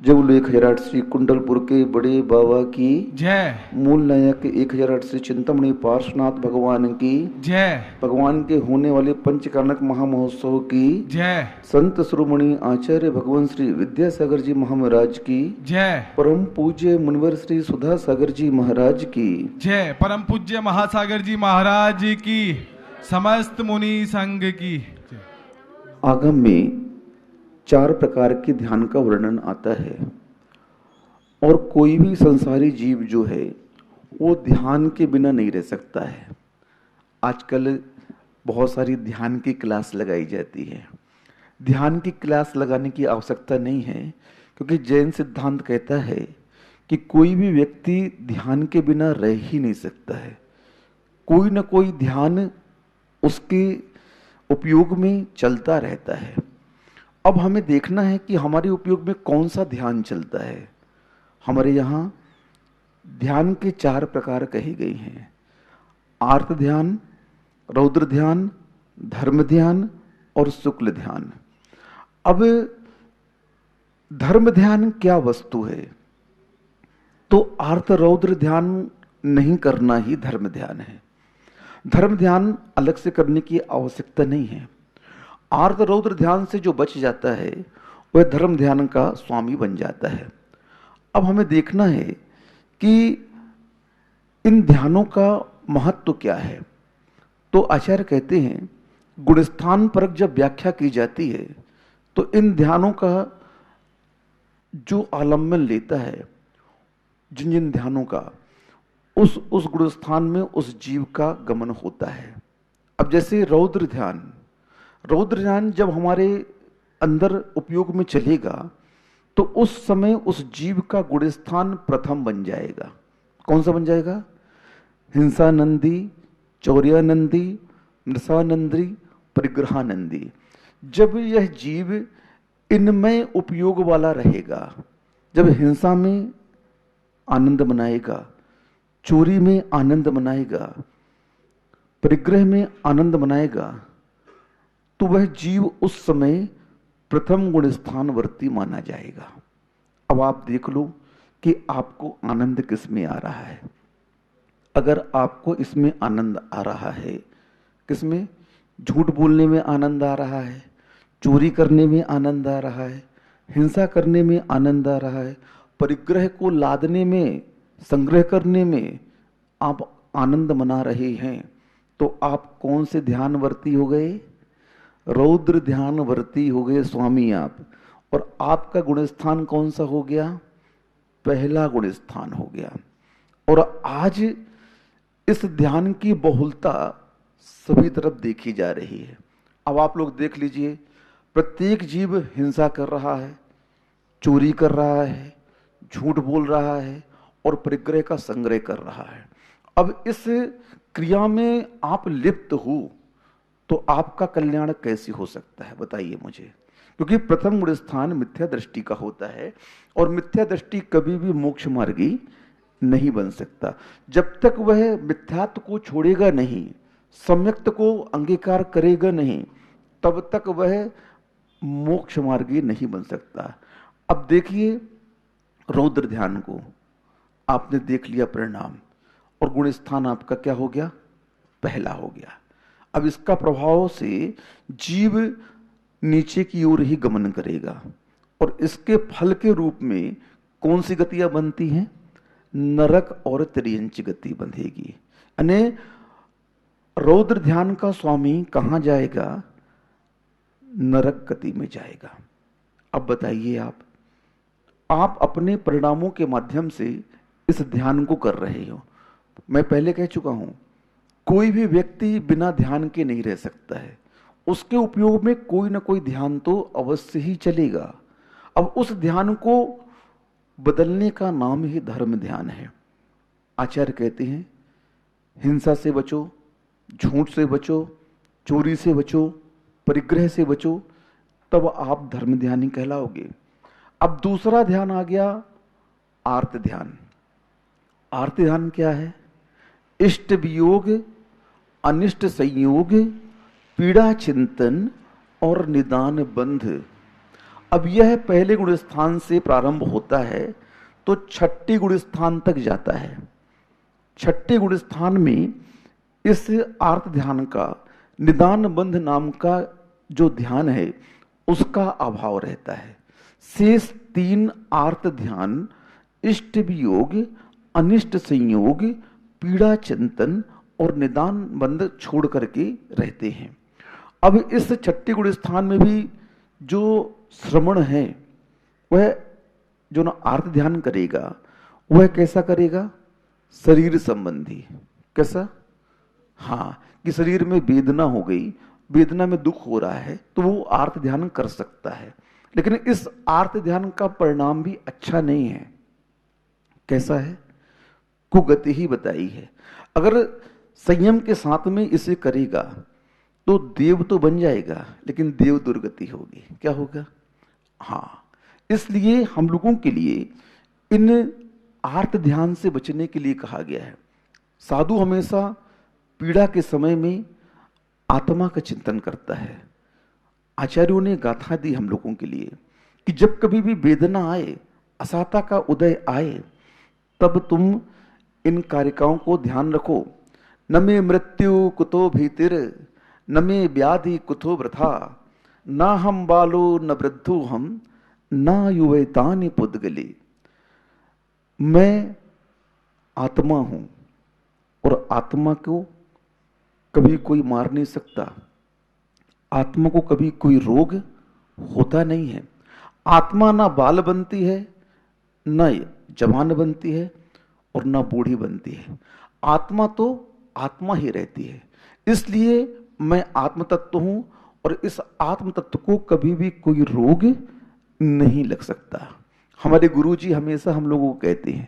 जब 1008 श्री कुंडलपुर के बड़े बाबा की जय। मूल नायक 1008 श्री चिंतामणि पार्श्वनाथ भगवान की जय। भगवान के होने वाले पंचकानक महामहोत्सव की जय। संत शिरोमणि आचार्य भगवान श्री विद्यासागर जी महाराज की जय। परम पूज्य मुनिवर श्री सुधा सागर जी महाराज की जय। परम पूज्य महासागर जी महाराज की, समस्त मुनि संघ की। आगम में 4 प्रकार के ध्यान का वर्णन आता है और कोई भी संसारी जीव जो है वो ध्यान के बिना नहीं रह सकता है। आजकल बहुत सारी ध्यान की क्लास लगाई जाती है। ध्यान की क्लास लगाने की आवश्यकता नहीं है, क्योंकि जैन सिद्धांत कहता है कि कोई भी व्यक्ति ध्यान के बिना रह ही नहीं सकता है। कोई ना कोई ध्यान उसके उपयोग में चलता रहता है। अब हमें देखना है कि हमारे उपयोग में कौन सा ध्यान चलता है। हमारे यहाँ ध्यान के 4 प्रकार कहे गए हैं: आर्त ध्यान, रौद्र ध्यान, धर्म ध्यान और शुक्ल ध्यान। अब धर्म ध्यान क्या वस्तु है? तो आर्त रौद्र ध्यान नहीं करना ही धर्म ध्यान है। धर्म ध्यान अलग से करने की आवश्यकता नहीं है। आर्त रौद्र ध्यान से जो बच जाता है वह धर्म ध्यान का स्वामी बन जाता है। अब हमें देखना है कि इन ध्यानों का महत्व क्या है। तो आचार्य कहते हैं, गुणस्थान पर जब व्याख्या की जाती है तो इन ध्यानों का जो आलम्बन लेता है, जिन जिन ध्यानों का उस गुणस्थान में उस जीव का गमन होता है। अब जैसे रौद्र ध्यान जब हमारे अंदर उपयोग में चलेगा तो उस समय उस जीव का गुणस्थान प्रथम बन जाएगा। कौन सा बन जाएगा? हिंसानंदी, चौर्यानंदी, मृषानंदी, परिग्रहानंदी। जब यह जीव इनमें उपयोग वाला रहेगा, जब हिंसा में आनंद मनाएगा, चोरी में आनंद मनाएगा, परिग्रह में आनंद मनाएगा, तो वह जीव उस समय प्रथम गुण स्थानवर्ती माना जाएगा। अब आप देख लो कि आपको आनंद किस में आ रहा है। अगर आपको इसमें आनंद आ रहा है, किसमें? झूठ बोलने में आनंद आ रहा है, चोरी करने में आनंद आ रहा है, हिंसा करने में आनंद आ रहा है, परिग्रह को लादने में, संग्रह करने में आप आनंद मना रहे हैं, तो आप कौन से ध्यानवर्ती हो गए? रौद्र ध्यानवर्ती हो गए स्वामी आप। और आपका गुणस्थान कौन सा हो गया? पहला गुणस्थान हो गया। और आज इस ध्यान की बहुलता सभी तरफ देखी जा रही है। अब आप लोग देख लीजिए, प्रत्येक जीव हिंसा कर रहा है, चोरी कर रहा है, झूठ बोल रहा है और परिग्रह का संग्रह कर रहा है। अब इस क्रिया में आप लिप्त हो तो आपका कल्याण कैसे हो सकता है, बताइए मुझे। क्योंकि प्रथम गुण स्थान मिथ्या दृष्टि का होता है और मिथ्या दृष्टि कभी भी मोक्ष मार्गी नहीं बन सकता। जब तक वह मिथ्यात्व को छोड़ेगा नहीं, सम्यक्त को अंगीकार करेगा नहीं, तब तक वह मोक्ष मार्गी नहीं बन सकता। अब देखिए, रौद्र ध्यान को आपने देख लिया परिणाम, और गुण स्थान आपका क्या हो गया? पहला हो गया। अब इसका प्रभाव से जीव नीचे की ओर ही गमन करेगा और इसके फल के रूप में कौन सी गतियां बनती हैं? नरक और त्रियंच गति बंधेगी। यानी रौद्र ध्यान का स्वामी कहां जाएगा? नरक गति में जाएगा। अब बताइए, आप अपने परिणामों के माध्यम से इस ध्यान को कर रहे हो। मैं पहले कह चुका हूं, कोई भी व्यक्ति बिना ध्यान के नहीं रह सकता है। उसके उपयोग में कोई ना कोई ध्यान तो अवश्य ही चलेगा। अब उस ध्यान को बदलने का नाम ही धर्म ध्यान है। आचार्य कहते हैं, हिंसा से बचो, झूठ से बचो, चोरी से बचो, परिग्रह से बचो, तब आप धर्म ध्यानी कहलाओगे। अब दूसरा ध्यान आ गया, आर्त ध्यान। आर्त ध्यान क्या है? इष्ट वियोग, अनिष्ट संयोग, पीड़ा चिंतन और निदान बंध। अब यह पहले गुण स्थान से प्रारंभ होता है तो छठी गुण स्थान तक जाता है। छठे गुण स्थान में इस आर्त ध्यान का निदान बंध नाम का जो ध्यान है उसका अभाव रहता है। शेष 3 आर्त ध्यान इष्ट वियोग, अनिष्ट संयोग, पीड़ा चिंतन और निदान बंध छोड़ करके रहते हैं। अब इस छठे गुण स्थान में भी जो श्रवण है वह जो ना आर्त ध्यान करेगा वह कैसा करेगा? शरीर संबंधी। कैसा? हाँ, कि शरीर में वेदना हो गई, वेदना में दुख हो रहा है तो वो आर्त ध्यान कर सकता है। लेकिन इस आर्त ध्यान का परिणाम भी अच्छा नहीं है। कैसा है? कुगति ही बताई है। अगर संयम के साथ में इसे करेगा तो देव तो बन जाएगा लेकिन देव दुर्गति होगी। क्या होगा? हाँ, इसलिए हम लोगों के लिए इन आर्त ध्यान से बचने के लिए कहा गया है। साधु हमेशा पीड़ा के समय में आत्मा का चिंतन करता है। आचार्यों ने गाथा दी हम लोगों के लिए कि जब कभी भी वेदना आए, असाता का उदय आए, तब तुम इन कारिकाओं को ध्यान रखो। न मे मृत्यु कुतो भीतिर, न मे व्याधि कुतो वृथा, न हम बालो न वृद्धो हम, न युवैतानि पुद्गले। मैं आत्मा हूं और आत्मा को कभी कोई मार नहीं सकता। आत्मा को कभी कोई रोग होता नहीं है। आत्मा ना बाल बनती है, न जवान बनती है और न बूढ़ी बनती है। आत्मा तो आत्मा ही रहती है। इसलिए मैं आत्म तत्व हूं और इस आत्म तत्व को कभी भी कोई रोग नहीं लग सकता। हमारे गुरुजी हमेशा हम लोगों को कहते हैं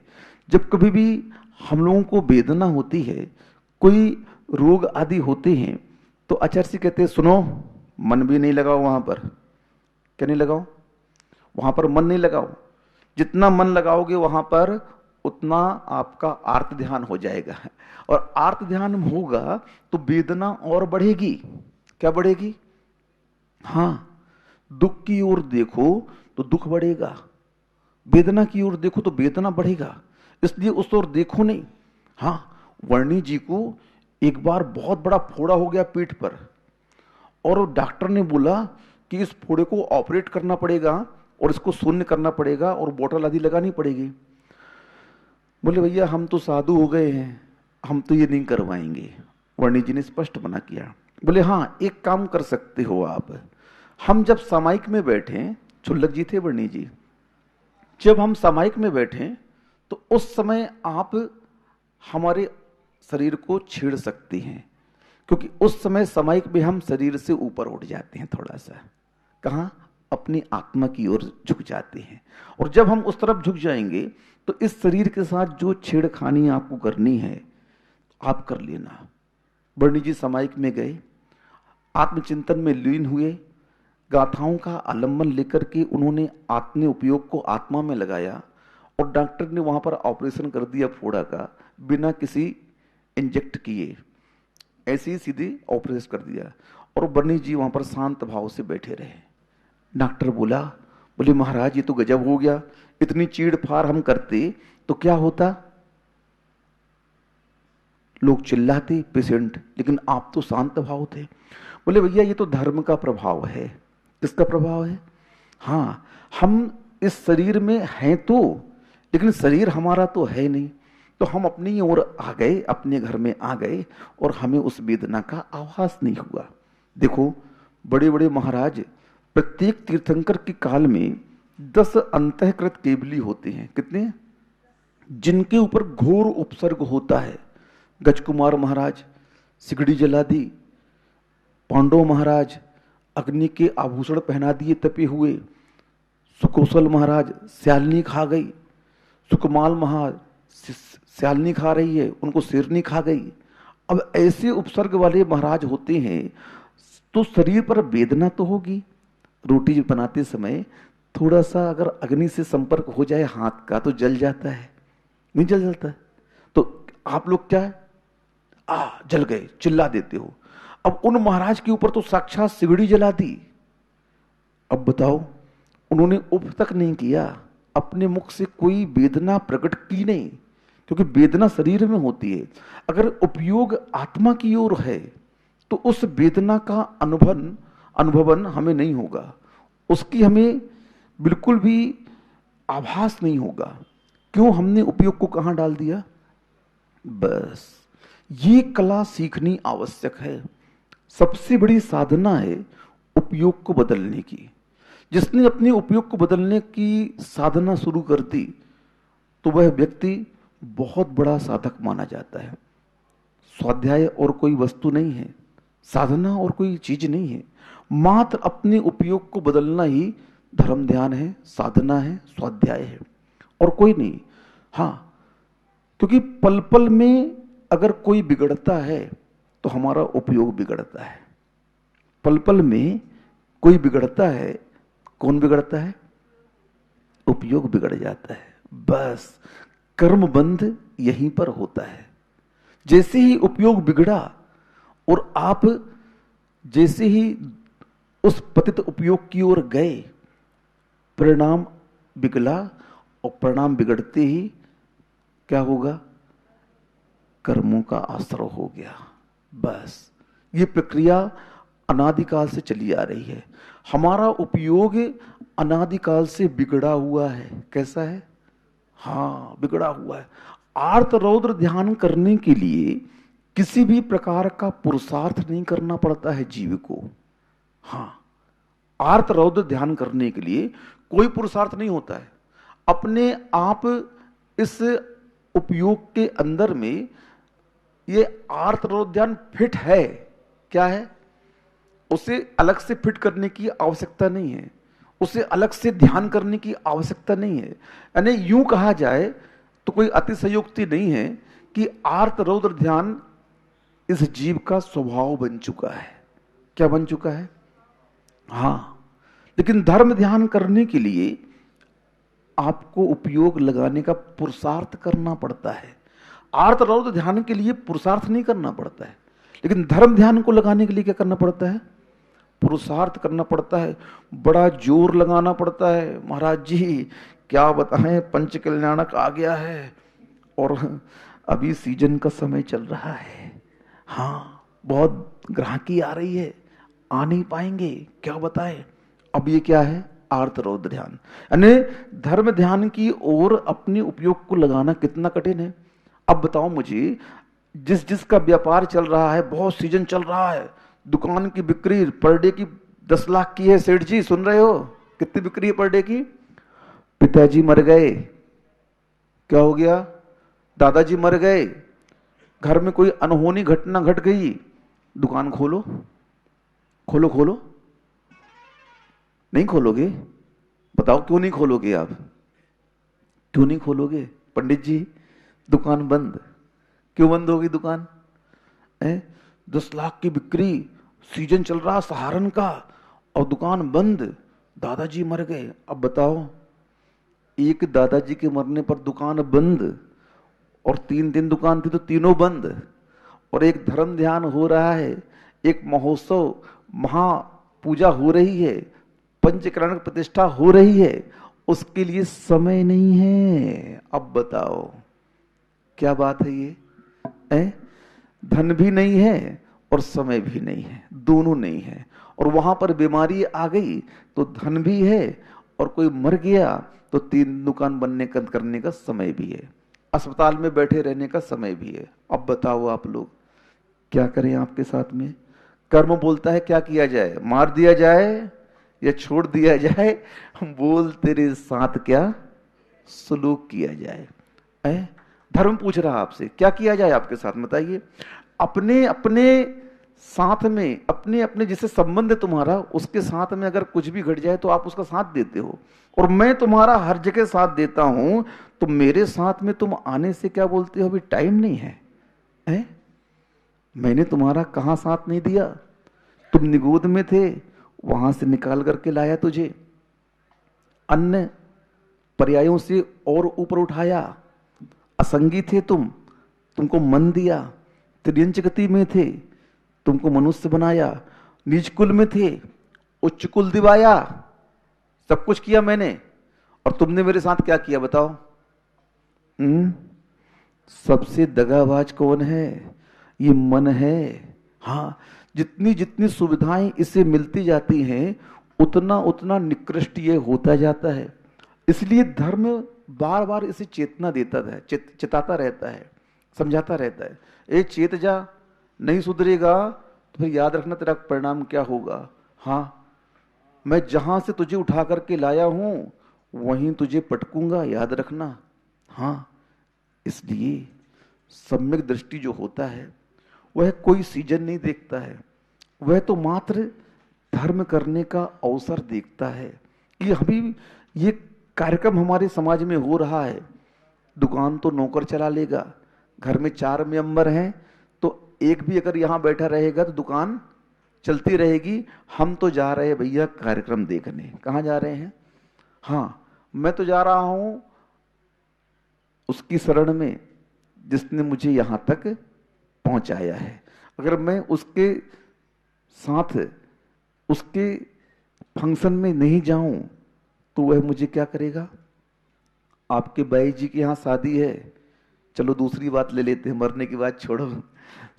जब कभी भी हम लोगों को वेदना होती है, कोई रोग आदि होते हैं, तो आचार्य जी कहते हैं सुनो, मन भी नहीं लगाओ वहां पर। क्या नहीं लगाओ? वहां पर मन नहीं लगाओ। जितना मन लगाओगे वहां पर उतना आपका आर्त ध्यान हो जाएगा। और आर्त ध्यान होगा तो वेदना और बढ़ेगी। क्या बढ़ेगी? हाँ, दुख की ओर देखो तो दुख बढ़ेगा, वेदना की ओर देखो तो वेदना बढ़ेगा। इसलिए उस ओर देखो नहीं। हाँ, वर्णी जी को एक बार बहुत बड़ा फोड़ा हो गया पीठ पर और डॉक्टर ने बोला कि इस फोड़े को ऑपरेट करना पड़ेगा और इसको शून्य करना पड़ेगा और बोतल आदि लगानी पड़ेगी। बोले भैया हम तो साधु हो गए हैं, हम तो ये नहीं करवाएंगे। वर्णी जी ने स्पष्ट मना किया। बोले हाँ, एक काम कर सकते हो आप। हम जब सामायिक में बैठे, छुल्लक जी थे वर्णी जी, जब हम सामायिक में बैठे तो उस समय आप हमारे शरीर को छेड़ सकती हैं, क्योंकि उस समय सामायिक में हम शरीर से ऊपर उठ जाते हैं थोड़ा सा। कहाँ? अपनी आत्मा की ओर झुक जाते हैं। और जब हम उस तरफ झुक जाएंगे तो इस शरीर के साथ जो छेड़खानी आपको करनी है आप कर लेना। वर्णी जी सामायिक में गए, आत्मचिंतन में लीन हुए, गाथाओं का आलंबन लेकर के उन्होंने आत्म उपयोग को आत्मा में लगाया और डॉक्टर ने वहां पर ऑपरेशन कर दिया फोड़ा का, बिना किसी इंजेक्ट किए, ऐसे ही सीधे ऑपरेशन कर दिया। और वर्णी जी वहां पर शांत भाव से बैठे रहे। डॉक्टर बोले महाराज ये तो गजब हो गया, इतनी चीड़ फाड़ हम करते तो क्या होता? लोग चिल्लाते पेशेंट, लेकिन आप तो शांत भाव थे। बोले भैया ये तो धर्म का प्रभाव है। किसका प्रभाव है? हाँ, हम इस शरीर में हैं तो, लेकिन शरीर हमारा तो है नहीं, तो हम अपनी ओर आ गए, अपने घर में आ गए और हमें उस वेदना का आभास नहीं हुआ। देखो बड़े बड़े महाराज, प्रत्येक तीर्थंकर के काल में 10 अंतःकृत केवली होते हैं। कितने? जिनके ऊपर घोर उपसर्ग होता है। गजकुमार महाराज सिगड़ी जला दी, पांडव महाराज अग्नि के आभूषण पहना दिए तपे हुए, सुकौशल महाराज स्यालनी खा गई, सुकमाल महाराज स्यालनी खा रही है, उनको शेरनी खा गई। अब ऐसे उपसर्ग वाले महाराज होते हैं तो शरीर पर वेदना तो होगी। रोटी बनाते समय थोड़ा सा अगर अग्नि से संपर्क हो जाए हाथ का तो जल जाता है, नहीं जल जाता? तो आप लोग क्या जल गए चिल्ला देते हो। अब उन महाराज के ऊपर तो साक्षात सिगड़ी जला दी। अब बताओ उन्होंने उप तक नहीं किया, अपने मुख से कोई वेदना प्रकट की नहीं, क्योंकि वेदना शरीर में होती है। अगर उपयोग आत्मा की ओर है तो उस वेदना का अनुभवन हमें नहीं होगा, उसकी हमें बिल्कुल भी आभास नहीं होगा। क्यों? हमने उपयोग को कहां डाल दिया? बस ये कला सीखनी आवश्यक है। सबसे बड़ी साधना है उपयोग को बदलने की। जिसने अपने उपयोग को बदलने की साधना शुरू कर दी तो वह व्यक्ति बहुत बड़ा साधक माना जाता है। स्वाध्याय और कोई वस्तु नहीं है, साधना और कोई चीज नहीं है, मात्र अपने उपयोग को बदलना ही धर्म ध्यान है, साधना है, स्वाध्याय है, और कोई नहीं। हाँ, क्योंकि पल पल में अगर कोई बिगड़ता है तो हमारा उपयोग बिगड़ता है। पल पल में कोई बिगड़ता है, कौन बिगड़ता है? उपयोग बिगड़ जाता है। बस कर्म बंध यहीं पर होता है। जैसे ही उपयोग बिगड़ा और आप जैसे ही उस पतित उपयोग की ओर गए, परिणाम बिगड़ा, और परिणाम बिगड़ते ही क्या होगा? कर्मों का आश्रय हो गया। बस ये प्रक्रिया अनादिकाल से चली आ रही है। हमारा उपयोग अनादिकाल से बिगड़ा हुआ है। कैसा है? हाँ, बिगड़ा हुआ है। आर्त रौद्र ध्यान करने के लिए किसी भी प्रकार का पुरुषार्थ नहीं करना पड़ता है जीव को। हाँ, आर्त रौद्र ध्यान करने के लिए कोई पुरुषार्थ नहीं होता है। अपने आप इस उपयोग के अंदर में ये आर्त रौद्र ध्यान फिट है। क्या है? उसे अलग से फिट करने की आवश्यकता नहीं है, उसे अलग से ध्यान करने की आवश्यकता नहीं है। यानी यूं कहा जाए तो कोई अतिशयोक्ति नहीं है कि आर्त रौद्र ध्यान इस जीव का स्वभाव बन चुका है। क्या बन चुका है? हाँ, लेकिन धर्म ध्यान करने के लिए आपको उपयोग लगाने का पुरुषार्थ करना पड़ता है। आर्त रौद्र ध्यान के लिए पुरुषार्थ नहीं करना पड़ता है, लेकिन धर्म ध्यान को लगाने के लिए क्या करना पड़ता है? पुरुषार्थ करना पड़ता है, बड़ा जोर लगाना पड़ता है। महाराज जी क्या बताएं, पंच कल्याणक आ गया है और अभी सीजन का समय चल रहा है। हाँ, बहुत ग्राहकी आ रही है, आ नहीं पाएंगे, क्या बताएं। अब ये क्या है? आर्त रौद्र ध्यान। यानी धर्म ध्यान की ओर अपने उपयोग को लगाना कितना कठिन है। अब बताओ मुझे, जिसका व्यापार चल रहा है, बहुत सीजन चल रहा है, दुकान की बिक्री पर डे की 10 लाख की है। सेठ जी सुन रहे हो? कितनी बिक्री है पर डे की? पिताजी मर गए, क्या हो गया? दादाजी मर गए, घर में कोई अनहोनी घटना घट गई, दुकान खोलो खोलो खोलो। नहीं खोलोगे? बताओ क्यों नहीं खोलोगे? आप क्यों नहीं खोलोगे? पंडित जी दुकान बंद। क्यों बंद होगी दुकान? 10 लाख की बिक्री, सीजन चल रहा सहारन का, और दुकान बंद, दादाजी मर गए। अब बताओ, एक दादाजी के मरने पर दुकान बंद, और 3 दिन दुकान थी तो तीनों बंद, और एक धर्म ध्यान हो रहा है, एक महोत्सव, महापूजा हो रही है, पंचकरण प्रतिष्ठा हो रही है, उसके लिए समय नहीं है। अब बताओ क्या बात है ये? धन भी नहीं है और समय भी नहीं है, दोनों नहीं है। और वहां पर बीमारी आ गई तो धन भी है, और कोई मर गया तो 3 दुकान करने का समय भी है, अस्पताल में बैठे रहने का समय भी है। अब बताओ आप लोग क्या करें आपके साथ में? कर्म बोलता है क्या किया जाए? मार दिया जाए या छोड़ दिया जाए? बोल तेरे साथ क्या सलूक किया जाए? धर्म पूछ रहा आपसे क्या किया जाए आपके साथ, बताइए। अपने अपने साथ में, अपने अपने जिससे संबंध है तुम्हारा, उसके साथ में अगर कुछ भी घट जाए तो आप उसका साथ देते हो, और मैं तुम्हारा हर जगह साथ देता हूं, तो मेरे साथ में तुम आने से क्या बोलते हो? अभी टाइम नहीं है। मैंने तुम्हारा कहां साथ नहीं दिया? तुम निगोद में थे, वहां से निकाल करके लाया तुझे, अन्य पर्यायों से और ऊपर उठाया। असंगी थे तुमको मन दिया, त्रियंच गति में थे, तुमको मनुष्य बनाया, नीच कुल में थे, उच्च कुल दिवाया, सब कुछ किया मैंने, और तुमने मेरे साथ क्या किया बताओ? सबसे दगाबाज कौन है? ये मन है। हाँ, जितनी जितनी सुविधाएं इसे मिलती जाती हैं उतना उतना निकृष्ट ये होता जाता है। इसलिए धर्म बार बार इसे चेतना देता है, चिताता रहता है, समझाता रहता है, ए चेत जा, नहीं सुधरेगा तो फिर याद रखना तेरा परिणाम क्या होगा। हाँ, मैं जहां से तुझे उठा करके लाया हूं वहीं तुझे पटकूंगा, याद रखना। हाँ, इसलिए सम्यक दृष्टि जो होता है वह कोई सीजन नहीं देखता है, वह तो मात्र धर्म करने का अवसर देखता है। ये अभी ये कार्यक्रम हमारे समाज में हो रहा है। दुकान तो नौकर चला लेगा, घर में 4 मेंबर हैं तो एक भी अगर यहां बैठा रहेगा तो दुकान चलती रहेगी। हम तो जा रहे हैं भैया कार्यक्रम देखने। कहां जा रहे हैं? हाँ, मैं तो जा रहा हूं उसकी शरण में जिसने मुझे यहां तक पहुंचाया है। अगर मैं उसके साथ उसके फंक्शन में नहीं जाऊं तो वह मुझे क्या करेगा? आपके बाई जी के यहां शादी है, चलो दूसरी बात ले लेते हैं, मरने की बात छोड़ो,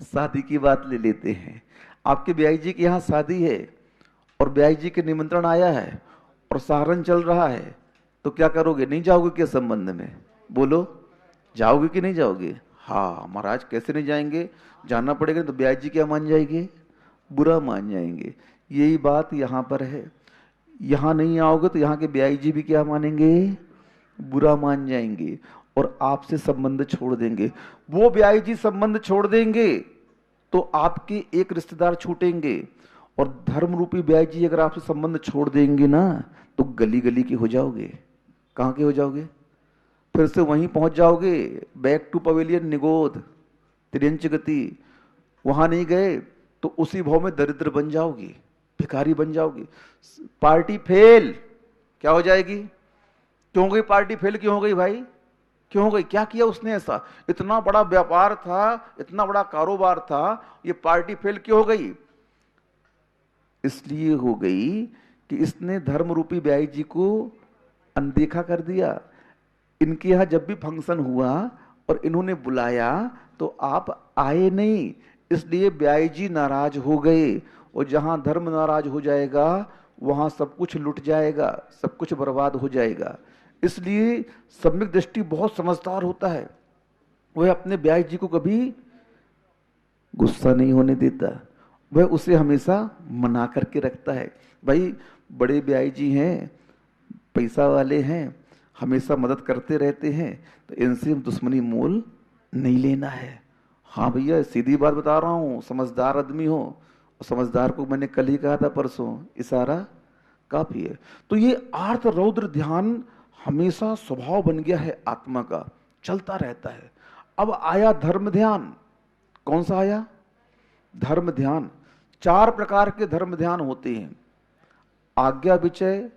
शादी की बात ले लेते हैं। आपके ब्याई जी के यहाँ शादी है और ब्याई जी के निमंत्रण आया है और सहारन चल रहा है, तो क्या करोगे? नहीं जाओगे क्या संबंध में? बोलो, जाओगे कि नहीं जाओगे? हाँ महाराज, कैसे नहीं जाएंगे, जाना पड़ेगा। तो ब्याई जी क्या मान जाएंगे? बुरा मान जाएंगे। यही बात यहाँ पर है। यहाँ नहीं आओगे तो यहाँ के ब्याई जी भी क्या मानेंगे? बुरा मान जाएंगे और आपसे संबंध छोड़ देंगे। वो ब्याई जी संबंध छोड़ देंगे तो आपके एक रिश्तेदार छूटेंगे, और धर्म रूपी ब्याई जी अगर आपसे संबंध छोड़ देंगे ना तो गली गली के हो जाओगे। कहाँ के हो जाओगे? फिर से वहीं पहुंच जाओगे, बैक टू पवेलियन निगोद, त्रियंच गति। वहां नहीं गए तो उसी भाव में दरिद्र बन जाओगे, भिखारी बन जाओगे। पार्टी फेल क्या हो जाएगी? क्यों हो गई पार्टी फेल? क्यों हो गई भाई? क्यों हो गई? क्या किया उसने ऐसा? इतना बड़ा व्यापार था, इतना बड़ा कारोबार था, ये पार्टी फेल क्यों हो गई? इसलिए हो गई कि इसने धर्म रूपी ब्याई जी को अनदेखा कर दिया। इनके यहां जब भी फंक्शन हुआ और इन्होंने बुलाया तो आप आए नहीं, इसलिए ब्याई जी नाराज हो गए। और जहां धर्म नाराज हो जाएगा वहां सब कुछ लुट जाएगा, सब कुछ बर्बाद हो जाएगा। इसलिए सम्यक दृष्टि बहुत समझदार होता है। वह अपने ब्याई जी को कभी गुस्सा नहीं होने देता, वह उसे हमेशा मना करके रखता है। भाई बड़े ब्याई जी हैं, पैसा वाले हैं, हमेशा मदद करते रहते हैं, तो इनसे दुश्मनी मोल नहीं लेना है। हाँ भैया, सीधी बात बता रहा हूँ, समझदार आदमी हो। और समझदार को मैंने कल ही कहा था, परसों, इशारा काफी है। तो ये आर्त रौद्र ध्यान हमेशा स्वभाव बन गया है आत्मा का, चलता रहता है। अब आया धर्म ध्यान। कौन सा आया? धर्म ध्यान। 4 प्रकार के धर्म ध्यान होते हैं: आज्ञा विचय,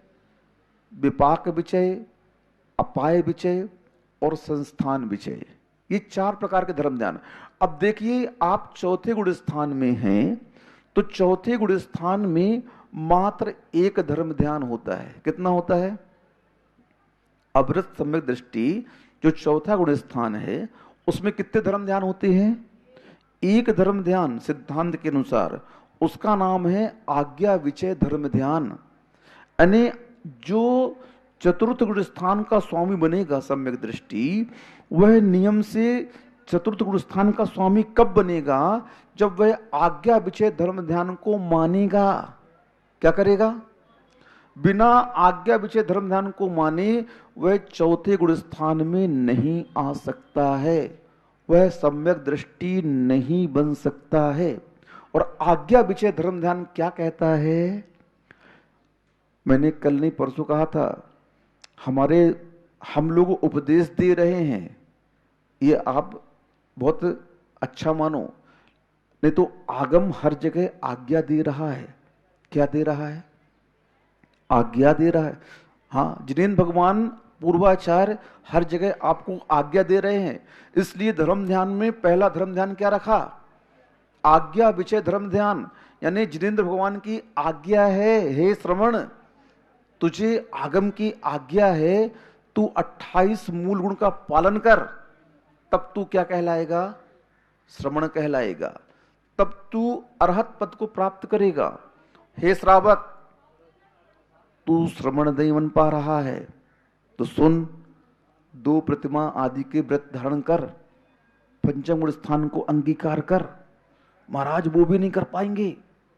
विपाक विचय, अपाय विचय और संस्थान विचय। ये 4 प्रकार के धर्म ध्यान। अब देखिए, आप चौथे गुण स्थान में हैं तो चौथे गुण स्थान में मात्र एक धर्म ध्यान होता है। कितना होता है? अवृत सम्यक दृष्टि जो चौथा गुण स्थान है उसमें कितने धर्म ध्यान होते हैं? एक धर्म ध्यान सिद्धांत के अनुसार, उसका नाम है आज्ञा विचय धर्म ध्यान। यानी जो चतुर्थ गुण स्थान का स्वामी बनेगा सम्यक दृष्टि, वह नियम से चतुर्थ गुण स्थान का स्वामी कब बनेगा? जब वह आज्ञा विचय धर्म ध्यान को मानेगा। क्या करेगा? बिना आज्ञा विचय धर्म ध्यान को माने वह चौथे गुण स्थान में नहीं आ सकता है, वह सम्यक दृष्टि नहीं बन सकता है। और आज्ञा विचय धर्म ध्यान क्या कहता है? मैंने कल नहीं परसों कहा था, हम लोग उपदेश दे रहे हैं, ये आप बहुत अच्छा मानो, नहीं तो आगम हर जगह आज्ञा दे रहा है। क्या दे रहा है? आज्ञा दे रहा है। हाँ, जिनेन्द्र भगवान पूर्वाचार्य हर जगह आपको आज्ञा दे रहे हैं। इसलिए धर्म ध्यान में पहला धर्म ध्यान क्या रखा? आज्ञा विचय धर्म ध्यान। यानी जिनेन्द्र भगवान की आज्ञा है, हे श्रवण तुझे आगम की आज्ञा है, तू 28 मूल गुण का पालन कर, तब तू क्या कहलाएगा? श्रमण कहलाएगा, तब तू अरहत पद को प्राप्त करेगा। हे श्रावक, तू श्रमण नहीं बन पा रहा है तो सुन, 2 प्रतिमा आदि के व्रत धारण कर, पंचम गुण स्थान को अंगीकार कर। महाराज वो भी नहीं कर पाएंगे,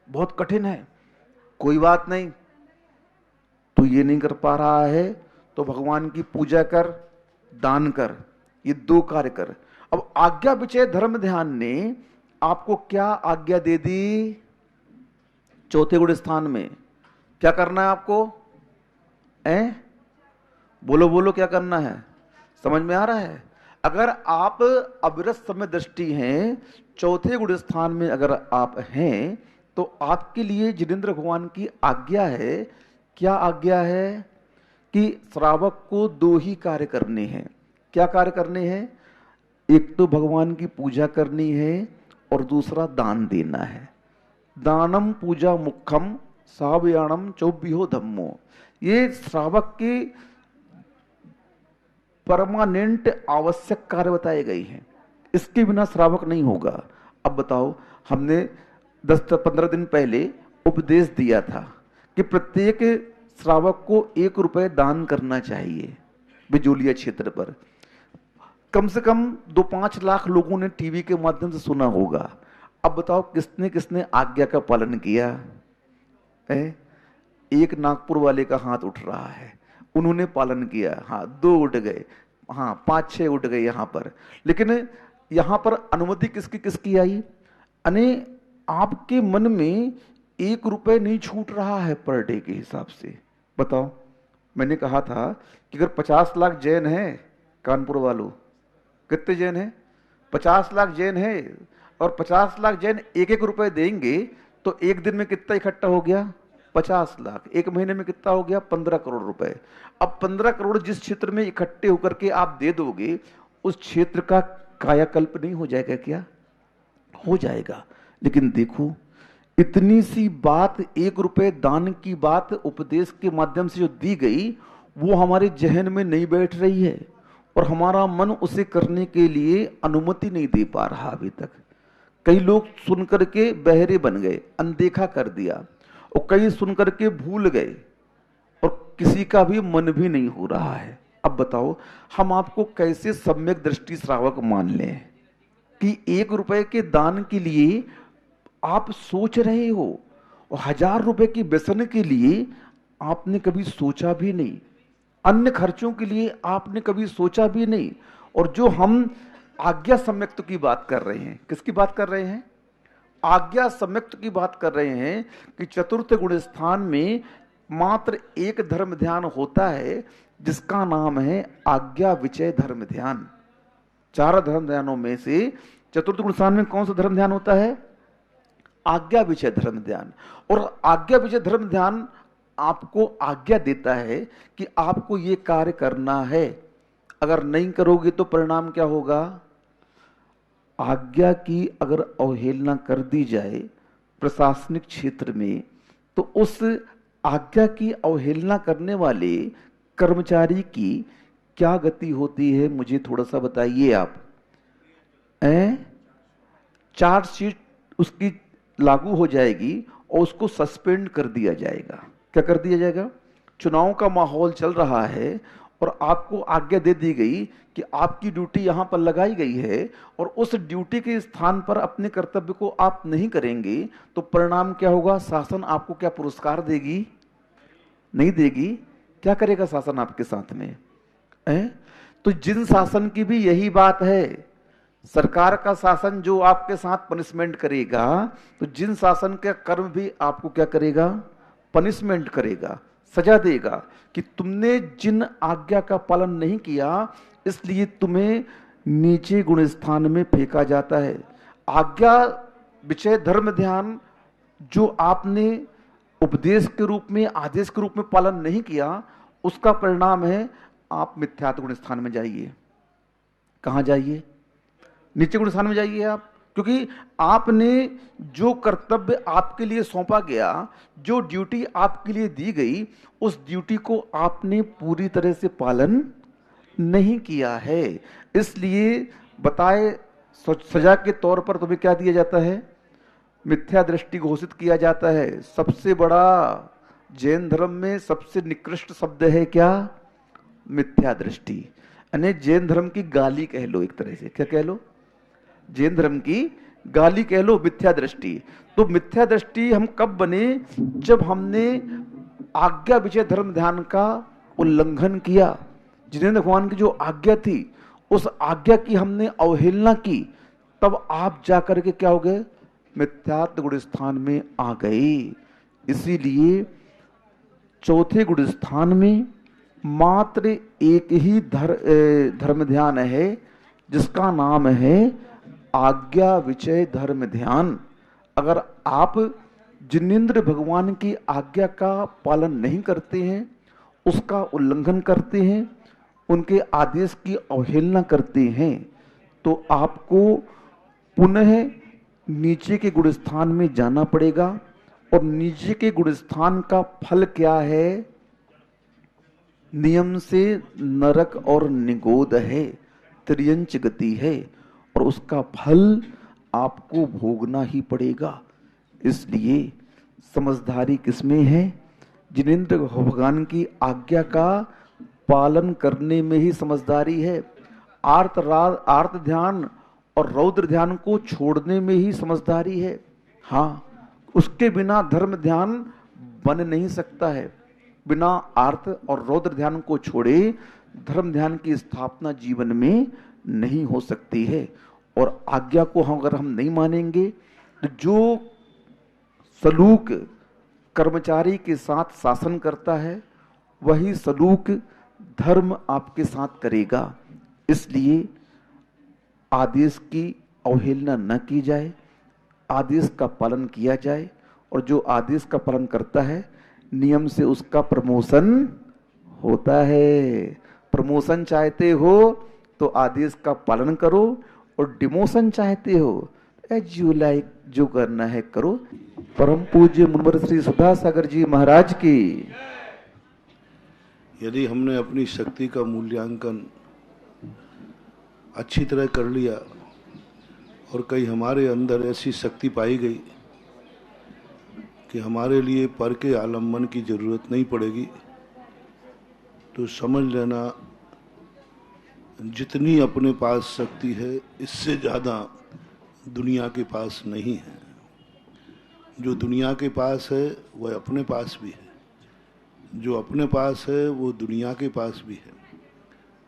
बहुत कठिन है। कोई बात नहीं, तू ये नहीं कर पा रहा है तो भगवान की पूजा कर, दान कर, ये 2 कार्य कर। अब आज्ञा विचय धर्म ध्यान ने आपको क्या आज्ञा दे दी? चौथे गुण स्थान में क्या करना है आपको? बोलो बोलो, क्या करना है? समझ में आ रहा है? अगर आप अविरत समय दृष्टि हैं, चौथे गुण स्थान में अगर आप हैं, तो आपके लिए जिनेंद्र भगवान की आज्ञा है। क्या आज्ञा है? कि श्रावक को 2 ही कार्य करने हैं। क्या कार्य करने हैं? एक तो भगवान की पूजा करनी है और दूसरा दान देना है। दानम पूजा मुखम सावयाणम चौबिहो धम्मो, ये श्रावक की परमानेंट आवश्यक कार्य बताए गए हैं। इसके बिना श्रावक नहीं होगा। अब बताओ, हमने 10-15 दिन पहले उपदेश दिया था कि प्रत्येक श्रावक को 1 रुपए दान करना चाहिए बिजोलिया क्षेत्र पर। कम से कम 2-5 लाख लोगों ने टीवी के माध्यम से सुना होगा। अब बताओ, किसने किसने आज्ञा का पालन किया है? एक नागपुर वाले का हाथ उठ रहा है, उन्होंने पालन किया। हाँ, 2 उठ गए, हाँ 5-6 उठ गए यहां पर। लेकिन यहां पर अनुमति किसकी किसकी आई? अने आपके मन में 1 रुपए नहीं छूट रहा है पर डे के हिसाब से। बताओ, मैंने कहा था कि अगर 50 लाख जैन है, कानपुर वालों कितने जैन है? 50 लाख जैन है, और 50 लाख जैन 1-1 रुपए देंगे तो एक दिन में कितना इकट्ठा हो गया? 50 लाख। एक महीने में कितना हो गया? 15 करोड़ रुपए। अब 15 करोड़ जिस क्षेत्र में इकट्ठे होकर के आप दे दोगे, उस क्षेत्र का कायाकल्प नहीं हो जाएगा क्या? हो जाएगा। लेकिन देखो, इतनी सी बात, 1 रुपए दान की बात उपदेश के माध्यम से जो दी गई, वो हमारे जहन में नहीं बैठ रही है और हमारा मन उसे करने के लिए अनुमति नहीं दे पा रहा अभी तक। कई लोग सुनकर के बहरे बन गए, अनदेखा कर दिया, और कई सुनकर के भूल गए, और किसी का भी मन भी नहीं हो रहा है। अब बताओ, हम आपको कैसे सम्यक दृष्टि श्रावक मान लें कि 1 रुपए के दान के लिए आप सोच रहे हो, और 1000 रुपए की व्यसन के लिए आपने कभी सोचा भी नहीं, अन्य खर्चों के लिए आपने कभी सोचा भी नहीं। और जो हम आज्ञा सम्यक्त की बात कर रहे हैं, किसकी बात कर रहे हैं? आज्ञा सम्यक्त की बात कर रहे हैं कि चतुर्थ गुण स्थान में मात्र एक धर्म ध्यान होता है, जिसका नाम है आज्ञा विचय धर्म ध्यान। 4 धर्म ध्यानों में से चतुर्थ गुण स्थान में कौन सा धर्म ध्यान होता है? आज्ञा विचय धर्म ध्यान। और आज्ञा विचय धर्म ध्यान आपको आज्ञा देता है कि आपको ये कार्य करना है। अगर नहीं करोगे तो परिणाम क्या होगा? आज्ञा की अगर अवहेलना कर दी जाए प्रशासनिक क्षेत्र में, तो उस आज्ञा की अवहेलना करने वाले कर्मचारी की क्या गति होती है, मुझे थोड़ा सा बताइए आप। चार्जशीट उसकी लागू हो जाएगी और उसको सस्पेंड कर दिया जाएगा। क्या कर दिया जाएगा? चुनाव का माहौल चल रहा है और आपको आज्ञा दे दी गई कि आपकी ड्यूटी यहां पर लगाई गई है, और उस ड्यूटी के स्थान पर अपने कर्तव्य को आप नहीं करेंगे तो परिणाम क्या होगा? शासन आपको क्या पुरस्कार देगी? नहीं देगी। क्या करेगा शासन आपके साथ में? तो जिन शासन की भी यही बात है, सरकार का शासन जो आपके साथ पनिशमेंट करेगा, तो जिन शासन का कर्म भी आपको क्या करेगा? पनिशमेंट करेगा, सजा देगा कि तुमने जिन आज्ञा का पालन नहीं किया, इसलिए तुम्हें नीचे गुण स्थान में फेंका जाता है। आज्ञा विचय धर्म ध्यान जो आपने उपदेश के रूप में, आदेश के रूप में पालन नहीं किया, उसका परिणाम है आप मिथ्यात्व गुण स्थान में जाइए। कहां जाइए? नीचे गुण स्थान में जाइए आप। क्योंकि आपने जो कर्तव्य आपके लिए सौंपा गया, जो ड्यूटी आपके लिए दी गई, उस ड्यूटी को आपने पूरी तरह से पालन नहीं किया है। इसलिए बताए सजा के तौर पर तुम्हें क्या दिया जाता है? मिथ्या दृष्टि घोषित किया जाता है। सबसे बड़ा जैन धर्म में सबसे निकृष्ट शब्द है क्या? मिथ्या दृष्टि। यानी जैन धर्म की गाली कह लो, एक तरह से क्या कह लो? जैन धर्म की गाली कह लो, मिथ्या दृष्टि। तो मिथ्या दृष्टि हम कब बने? जब हमने आज्ञा विजय धर्म ध्यान का उल्लंघन किया। जिनेंद्र भगवान की जो आज्ञा थी, उस आज्ञा की हमने अवहेलना की, तब आप जाकर के क्या हो गए? मिथ्यात्व गुण स्थान में आ गए। इसीलिए चौथे गुण स्थान में मात्र एक ही धर्म ध्यान है, जिसका नाम है आज्ञा विचय धर्म ध्यान। अगर आप जिनेंद्र भगवान की आज्ञा का पालन नहीं करते हैं, उसका उल्लंघन करते हैं, उनके आदेश की अवहेलना करते हैं, तो आपको पुनः नीचे के गुण स्थान में जाना पड़ेगा। और नीचे के गुण स्थान का फल क्या है? नियम से नरक और निगोद है, त्रियंच गति है, और उसका फल आपको भोगना ही पड़ेगा। इसलिए समझदारी किसमें है? जिनेंद्र भगवान की आज्ञा का पालन करने में ही समझदारी है। आर्त ध्यान और रौद्र ध्यान को छोड़ने में ही समझदारी है। हाँ, उसके बिना धर्म ध्यान बन नहीं सकता है। बिना आर्त और रौद्र ध्यान को छोड़े धर्म ध्यान की स्थापना जीवन में नहीं हो सकती है। और आज्ञा को अगर हम नहीं मानेंगे, तो जो सलूक कर्मचारी के साथ शासन करता है, वही सलूक धर्म आपके साथ करेगा। इसलिए आदेश की अवहेलना न की जाए, आदेश का पालन किया जाए। और जो आदेश का पालन करता है, नियम से उसका प्रमोशन होता है। प्रमोशन चाहते हो तो आदेश का पालन करो, और डिमोशन चाहते हो एज यू लाइक, जो करना है करो। परम पूज्य मुनिवर श्री सुधा सागर जी महाराज की। यदि हमने अपनी शक्ति का मूल्यांकन अच्छी तरह कर लिया और कहीं हमारे अंदर ऐसी शक्ति पाई गई कि हमारे लिए पर के आलम्बन की जरूरत नहीं पड़ेगी, तो समझ लेना जितनी अपने पास शक्ति है, इससे ज़्यादा दुनिया के पास नहीं है। जो दुनिया के पास है वह अपने पास भी है, जो अपने पास है वो दुनिया के पास भी है।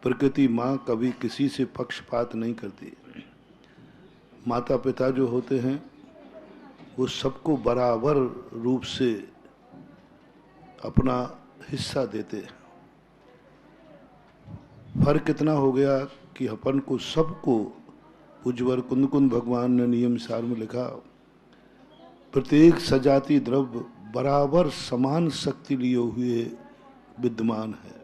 प्रकृति माँ कभी किसी से पक्षपात नहीं करती। माता पिता जो होते हैं वो सबको बराबर रूप से अपना हिस्सा देते हैं। फर्क इतना हो गया कि अपन को सबको, पूज्यवर कुंद कुंद भगवान ने नियम सार में लिखा, प्रत्येक सजाति द्रव्य बराबर समान शक्ति लिए हुए विद्यमान है।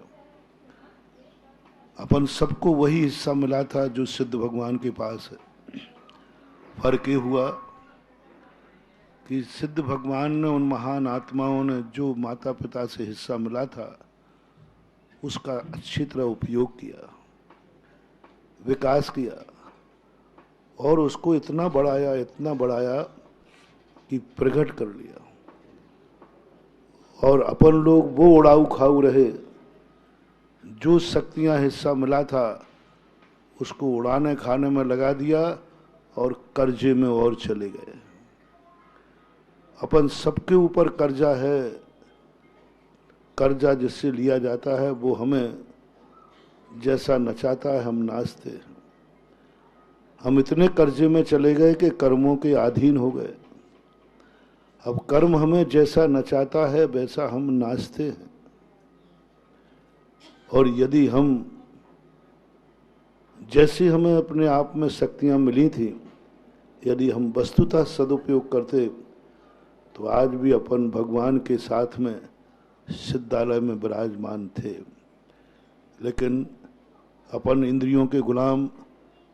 अपन सबको वही हिस्सा मिला था जो सिद्ध भगवान के पास है। फर्क ये हुआ कि सिद्ध भगवान ने, उन महान आत्माओं ने जो माता पिता से हिस्सा मिला था, उसका अच्छी तरह उपयोग किया, विकास किया, और उसको इतना बढ़ाया कि प्रकट कर लिया। और अपन लोग वो उड़ाऊ खाऊ रहे, जो शक्तियां हिस्सा मिला था उसको उड़ाने खाने में लगा दिया और कर्जे में और चले गए। अपन सबके ऊपर कर्जा है। कर्जा जिससे लिया जाता है वो हमें जैसा नचाता है हम नाचते हैं। हम इतने कर्जे में चले गए कि कर्मों के अधीन हो गए। अब कर्म हमें जैसा नचाता है वैसा हम नाचते हैं। और यदि हम, जैसे हमें अपने आप में शक्तियां मिली थी, यदि हम वस्तुतः सदुपयोग करते तो आज भी अपन भगवान के साथ में सिद्धालय में विराजमान थे। लेकिन अपन इंद्रियों के गुलाम,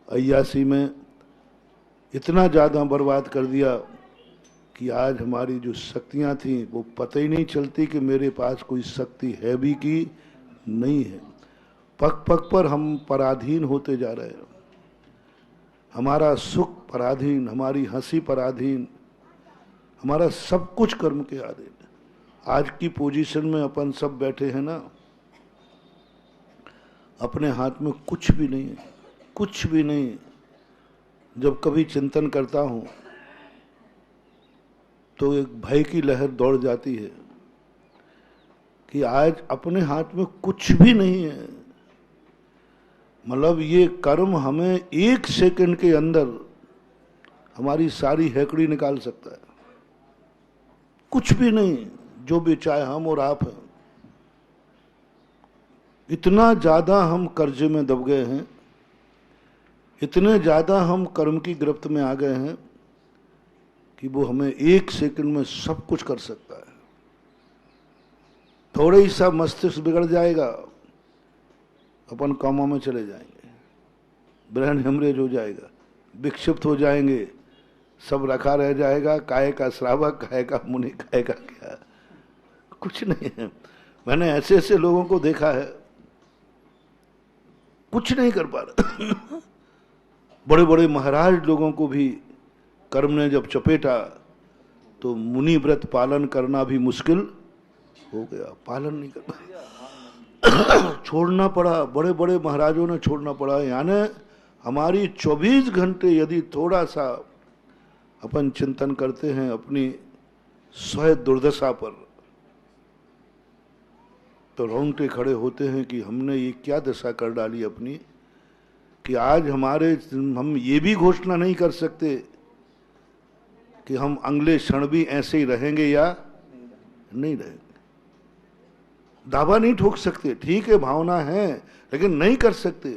अय्यासी में इतना ज़्यादा बर्बाद कर दिया कि आज हमारी जो शक्तियाँ थीं वो पता ही नहीं चलती कि मेरे पास कोई शक्ति है भी कि नहीं है। पग पग पर हम पराधीन होते जा रहे हैं। हमारा सुख पराधीन, हमारी हंसी पराधीन, हमारा सब कुछ कर्म के अधीन। आज की पोजीशन में अपन सब बैठे हैं ना, अपने हाथ में कुछ भी नहीं है, कुछ भी नहीं। जब कभी चिंतन करता हूँ तो एक भय की लहर दौड़ जाती है कि आज अपने हाथ में कुछ भी नहीं है। मतलब ये कर्म हमें 1 सेकंड के अंदर हमारी सारी हैकड़ी निकाल सकता है। कुछ भी नहीं, जो भी चाहे हम और आप हैं। इतना ज्यादा हम कर्जे में दब गए हैं, इतने ज्यादा हम कर्म की गिरफ्त में आ गए हैं कि वो हमें 1 सेकंड में सब कुछ कर सकता है। थोड़ा ही सा मस्तिष्क बिगड़ जाएगा, अपन कामों में चले जाएंगे, ब्रेन हेमरेज हो जाएगा, विक्षिप्त हो जाएंगे, सब रखा रह जाएगा। काय का श्रावक, काय का मुनि, काय का क्या, कुछ नहीं है। मैंने ऐसे ऐसे लोगों को देखा है, कुछ नहीं कर पा रहे। बड़े बड़े महाराज लोगों को भी कर्म ने जब चपेटा तो मुनि व्रत पालन करना भी मुश्किल हो गया, पालन नहीं कर पाया। छोड़ना पड़ा, बड़े बड़े महाराजों ने छोड़ना पड़ा। यानी हमारी 24 घंटे यदि थोड़ा सा अपन चिंतन करते हैं अपनी स्वयं दुर्दशा पर, तो रोंगटे खड़े होते हैं कि हमने ये क्या दशा कर डाली अपनी, कि आज हम ये भी घोषणा नहीं कर सकते कि हम अगले क्षण भी ऐसे ही रहेंगे या नहीं रहेंगे। दावा नहीं ठोक सकते, ठीक है भावना है, लेकिन नहीं कर सकते।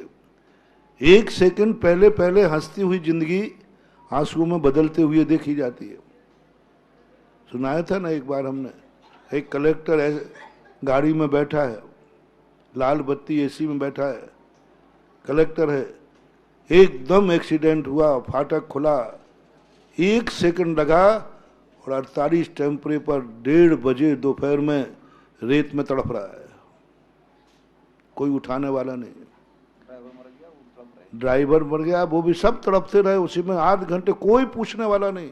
1 सेकंड पहले पहले हंसती हुई जिंदगी आंसुओं में बदलते हुए देखी जाती है। सुनाया था ना एक बार हमने, एक कलेक्टर ऐसे गाड़ी में बैठा है, लाल बत्ती एसी में बैठा है, कलेक्टर है, एकदम एक्सीडेंट हुआ, फाटक खुला, 1 सेकंड लगा और 48 टेम्परे पर 1:30 बजे दोपहर में रेत में तड़प रहा है। कोई उठाने वाला नहीं, ड्राइवर मर गया, वो भी सब तड़पते रहे उसी में 8 घंटे, कोई पूछने वाला नहीं।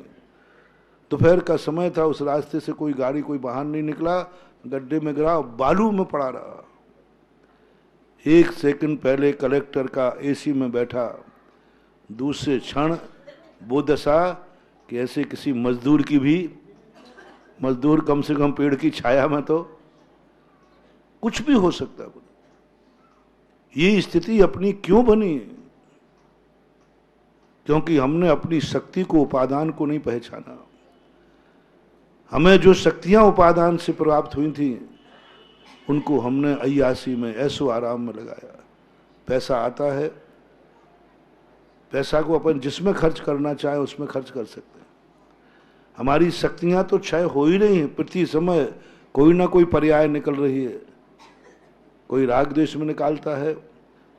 दोपहर का समय था, उस रास्ते से कोई गाड़ी कोई बाहर नहीं निकला, गड्ढे में गिरा, बालू में पड़ा रहा। 1 सेकंड पहले कलेक्टर का एसी में बैठा, दूसरे क्षण वो दशा कि ऐसे किसी मजदूर की भी, मजदूर कम से कम पेड़ की छाया में तो कुछ भी हो सकता है। ये स्थिति अपनी क्यों बनी? क्योंकि हमने अपनी शक्ति को, उपादान को नहीं पहचाना। हमें जो शक्तियां उपादान से प्राप्त हुई थी उनको हमने अय्यासी में, ऐसो आराम में लगाया। पैसा आता है, पैसा को अपन जिसमें खर्च करना चाहे उसमें खर्च कर सकते हैं। हमारी शक्तियां तो क्षय हो ही रही हैं, प्रति समय कोई ना कोई पर्याय निकल रही है। कोई राग द्वेष में निकालता है,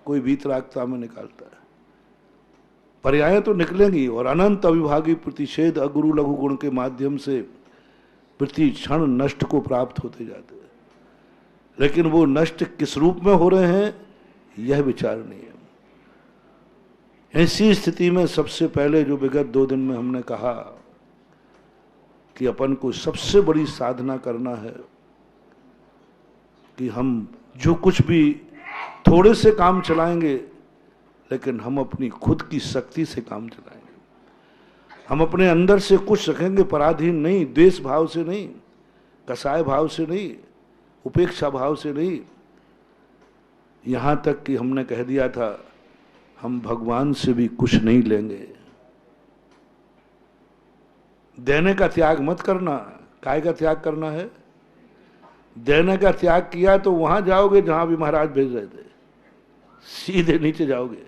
कोई वीतरागता में निकालता है। पर्याय तो निकलेंगी और अनंत अविभागी प्रतिषेध अगुरु लघु गुण के माध्यम से प्रति क्षण नष्ट को प्राप्त होते जाते हैं। लेकिन वो नष्ट किस रूप में हो रहे हैं यह विचार नहीं है। ऐसी स्थिति में सबसे पहले जो विगत 2 दिन में हमने कहा कि अपन को सबसे बड़ी साधना करना है कि हम जो कुछ भी थोड़े से काम चलाएंगे, लेकिन हम अपनी खुद की शक्ति से काम चलाएंगे। हम अपने अंदर से कुछ रखेंगे, पराधीन नहीं, द्वेष भाव से नहीं, कसाय भाव से नहीं, उपेक्षा भाव से नहीं। यहां तक कि हमने कह दिया था हम भगवान से भी कुछ नहीं लेंगे। देने का त्याग मत करना। काय का त्याग करना है? देने का त्याग किया तो वहां जाओगे जहां भी महाराज भेज रहे थे, सीधे नीचे जाओगे।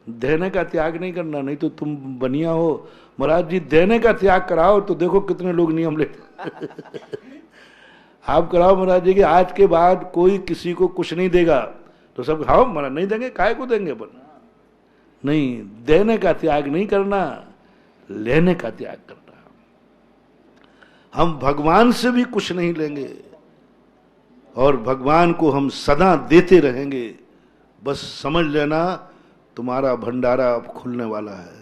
देने का त्याग नहीं करना, नहीं तो तुम बनिया हो। महाराज जी देने का त्याग कराओ तो देखो कितने लोग नियम लेते। आप कराओ महाराज जी कि आज के बाद कोई किसी को कुछ नहीं देगा, तो सब हाँ महाराज नहीं देंगे, काय को देंगे अपन? नहीं, देने का त्याग नहीं करना। लेने का त्याग करना। हम भगवान से भी कुछ नहीं लेंगे और भगवान को हम सदा देते रहेंगे। बस समझ लेना तुम्हारा भंडारा अब खुलने वाला है,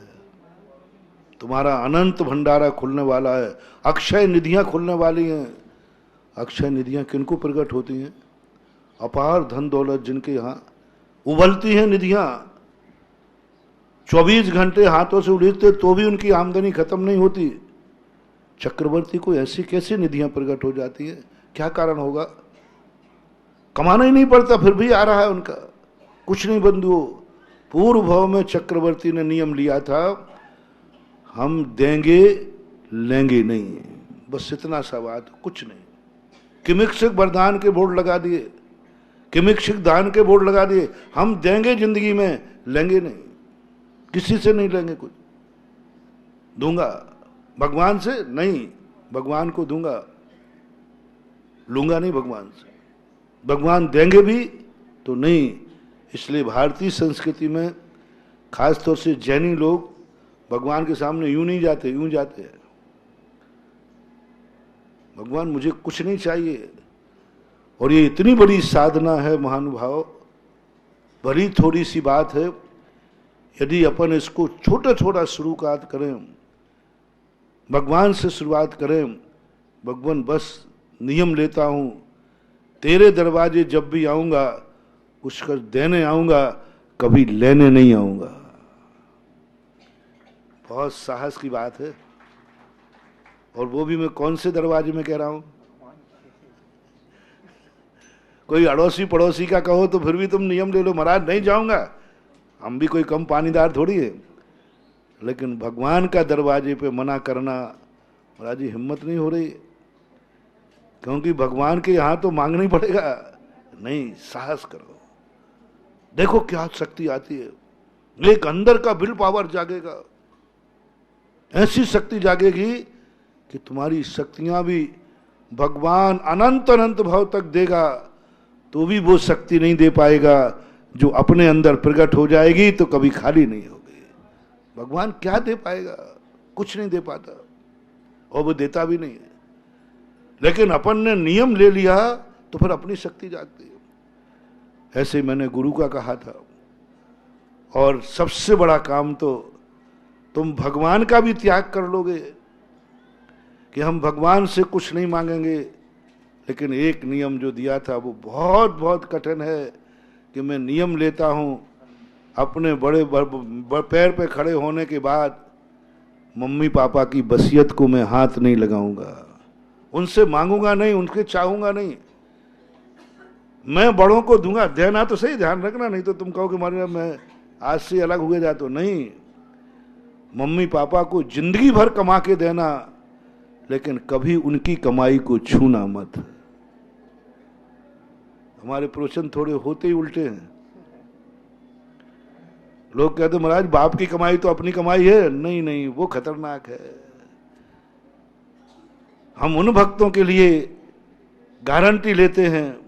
तुम्हारा अनंत भंडारा खुलने वाला है, अक्षय निधियां खुलने वाली हैं। अक्षय निधियां किनको प्रकट होती हैं? अपार धन दौलत जिनके यहां उबलती हैं निधियां, 24 घंटे हाथों से उड़ीते तो भी उनकी आमदनी खत्म नहीं होती। चक्रवर्ती को ऐसी कैसी निधियां प्रकट हो जाती है? क्या कारण होगा? कमाना ही नहीं पड़ता फिर भी आ रहा है उनका। कुछ नहीं बंधुओं, पूर्व भाव में चक्रवर्ती ने नियम लिया था, हम देंगे लेंगे नहीं, बस इतना सा बात, कुछ नहीं। किमिक्षक वरदान के बोर्ड लगा दिए, किमिक्षक दान के बोर्ड लगा दिए, हम देंगे जिंदगी में, लेंगे नहीं, किसी से नहीं लेंगे कुछ। दूंगा भगवान से नहीं, भगवान को दूंगा, लूंगा नहीं भगवान से। भगवान देंगे भी तो नहीं। इसलिए भारतीय संस्कृति में खासतौर से जैनी लोग भगवान के सामने यूं नहीं जाते, यूं जाते हैं, भगवान मुझे कुछ नहीं चाहिए। और ये इतनी बड़ी साधना है महानुभाव, बड़ी थोड़ी सी बात है। यदि अपन इसको छोटा छोटा शुरुआत करें, भगवान से शुरुआत करें, भगवान बस नियम लेता हूं, तेरे दरवाजे जब भी आऊंगा कुछ कर देने आऊंगा, कभी लेने नहीं आऊंगा। बहुत साहस की बात है। और वो भी मैं कौन से दरवाजे में कह रहा हूं? कोई अड़ोसी पड़ोसी का कहो तो फिर भी तुम नियम ले लो, महाराज नहीं जाऊंगा, हम भी कोई कम पानीदार थोड़ी है। लेकिन भगवान का दरवाजे पे मना करना महाराज जी हिम्मत नहीं हो रही, क्योंकि भगवान के यहां तो मांगना ही पड़ेगा। नहीं, साहस करो, देखो क्या शक्ति आती है। एक अंदर का विल पावर जागेगा, ऐसी शक्ति जागेगी कि तुम्हारी शक्तियां भी भगवान अनंत अनंत भाव तक देगा तो भी वो शक्ति नहीं दे पाएगा जो अपने अंदर प्रकट हो जाएगी तो कभी खाली नहीं होगी। भगवान क्या दे पाएगा? कुछ नहीं दे पाता, और वो देता भी नहीं है। लेकिन अपन ने नियम ले लिया तो फिर अपनी शक्ति जागती है। ऐसे मैंने गुरु का कहा था। और सबसे बड़ा काम तो तुम भगवान का भी त्याग कर लोगे कि हम भगवान से कुछ नहीं मांगेंगे। लेकिन एक नियम जो दिया था वो बहुत बहुत कठिन है कि मैं नियम लेता हूं, अपने बड़े पैर पे खड़े होने के बाद मम्मी पापा की वसीयत को मैं हाथ नहीं लगाऊंगा, उनसे मांगूंगा नहीं, उनके चाहूंगा नहीं, मैं बड़ों को दूंगा। देना तो सही, ध्यान रखना, नहीं तो तुम कहो कि मारे मैं आज से अलग हुए जा, तो नहीं। मम्मी पापा को जिंदगी भर कमा के देना, लेकिन कभी उनकी कमाई को छूना मत। हमारे प्रवचन थोड़े होते ही उल्टे हैं। लोग कहते महाराज बाप की कमाई तो अपनी कमाई है। नहीं नहीं, वो खतरनाक है। हम उन भक्तों के लिए गारंटी लेते हैं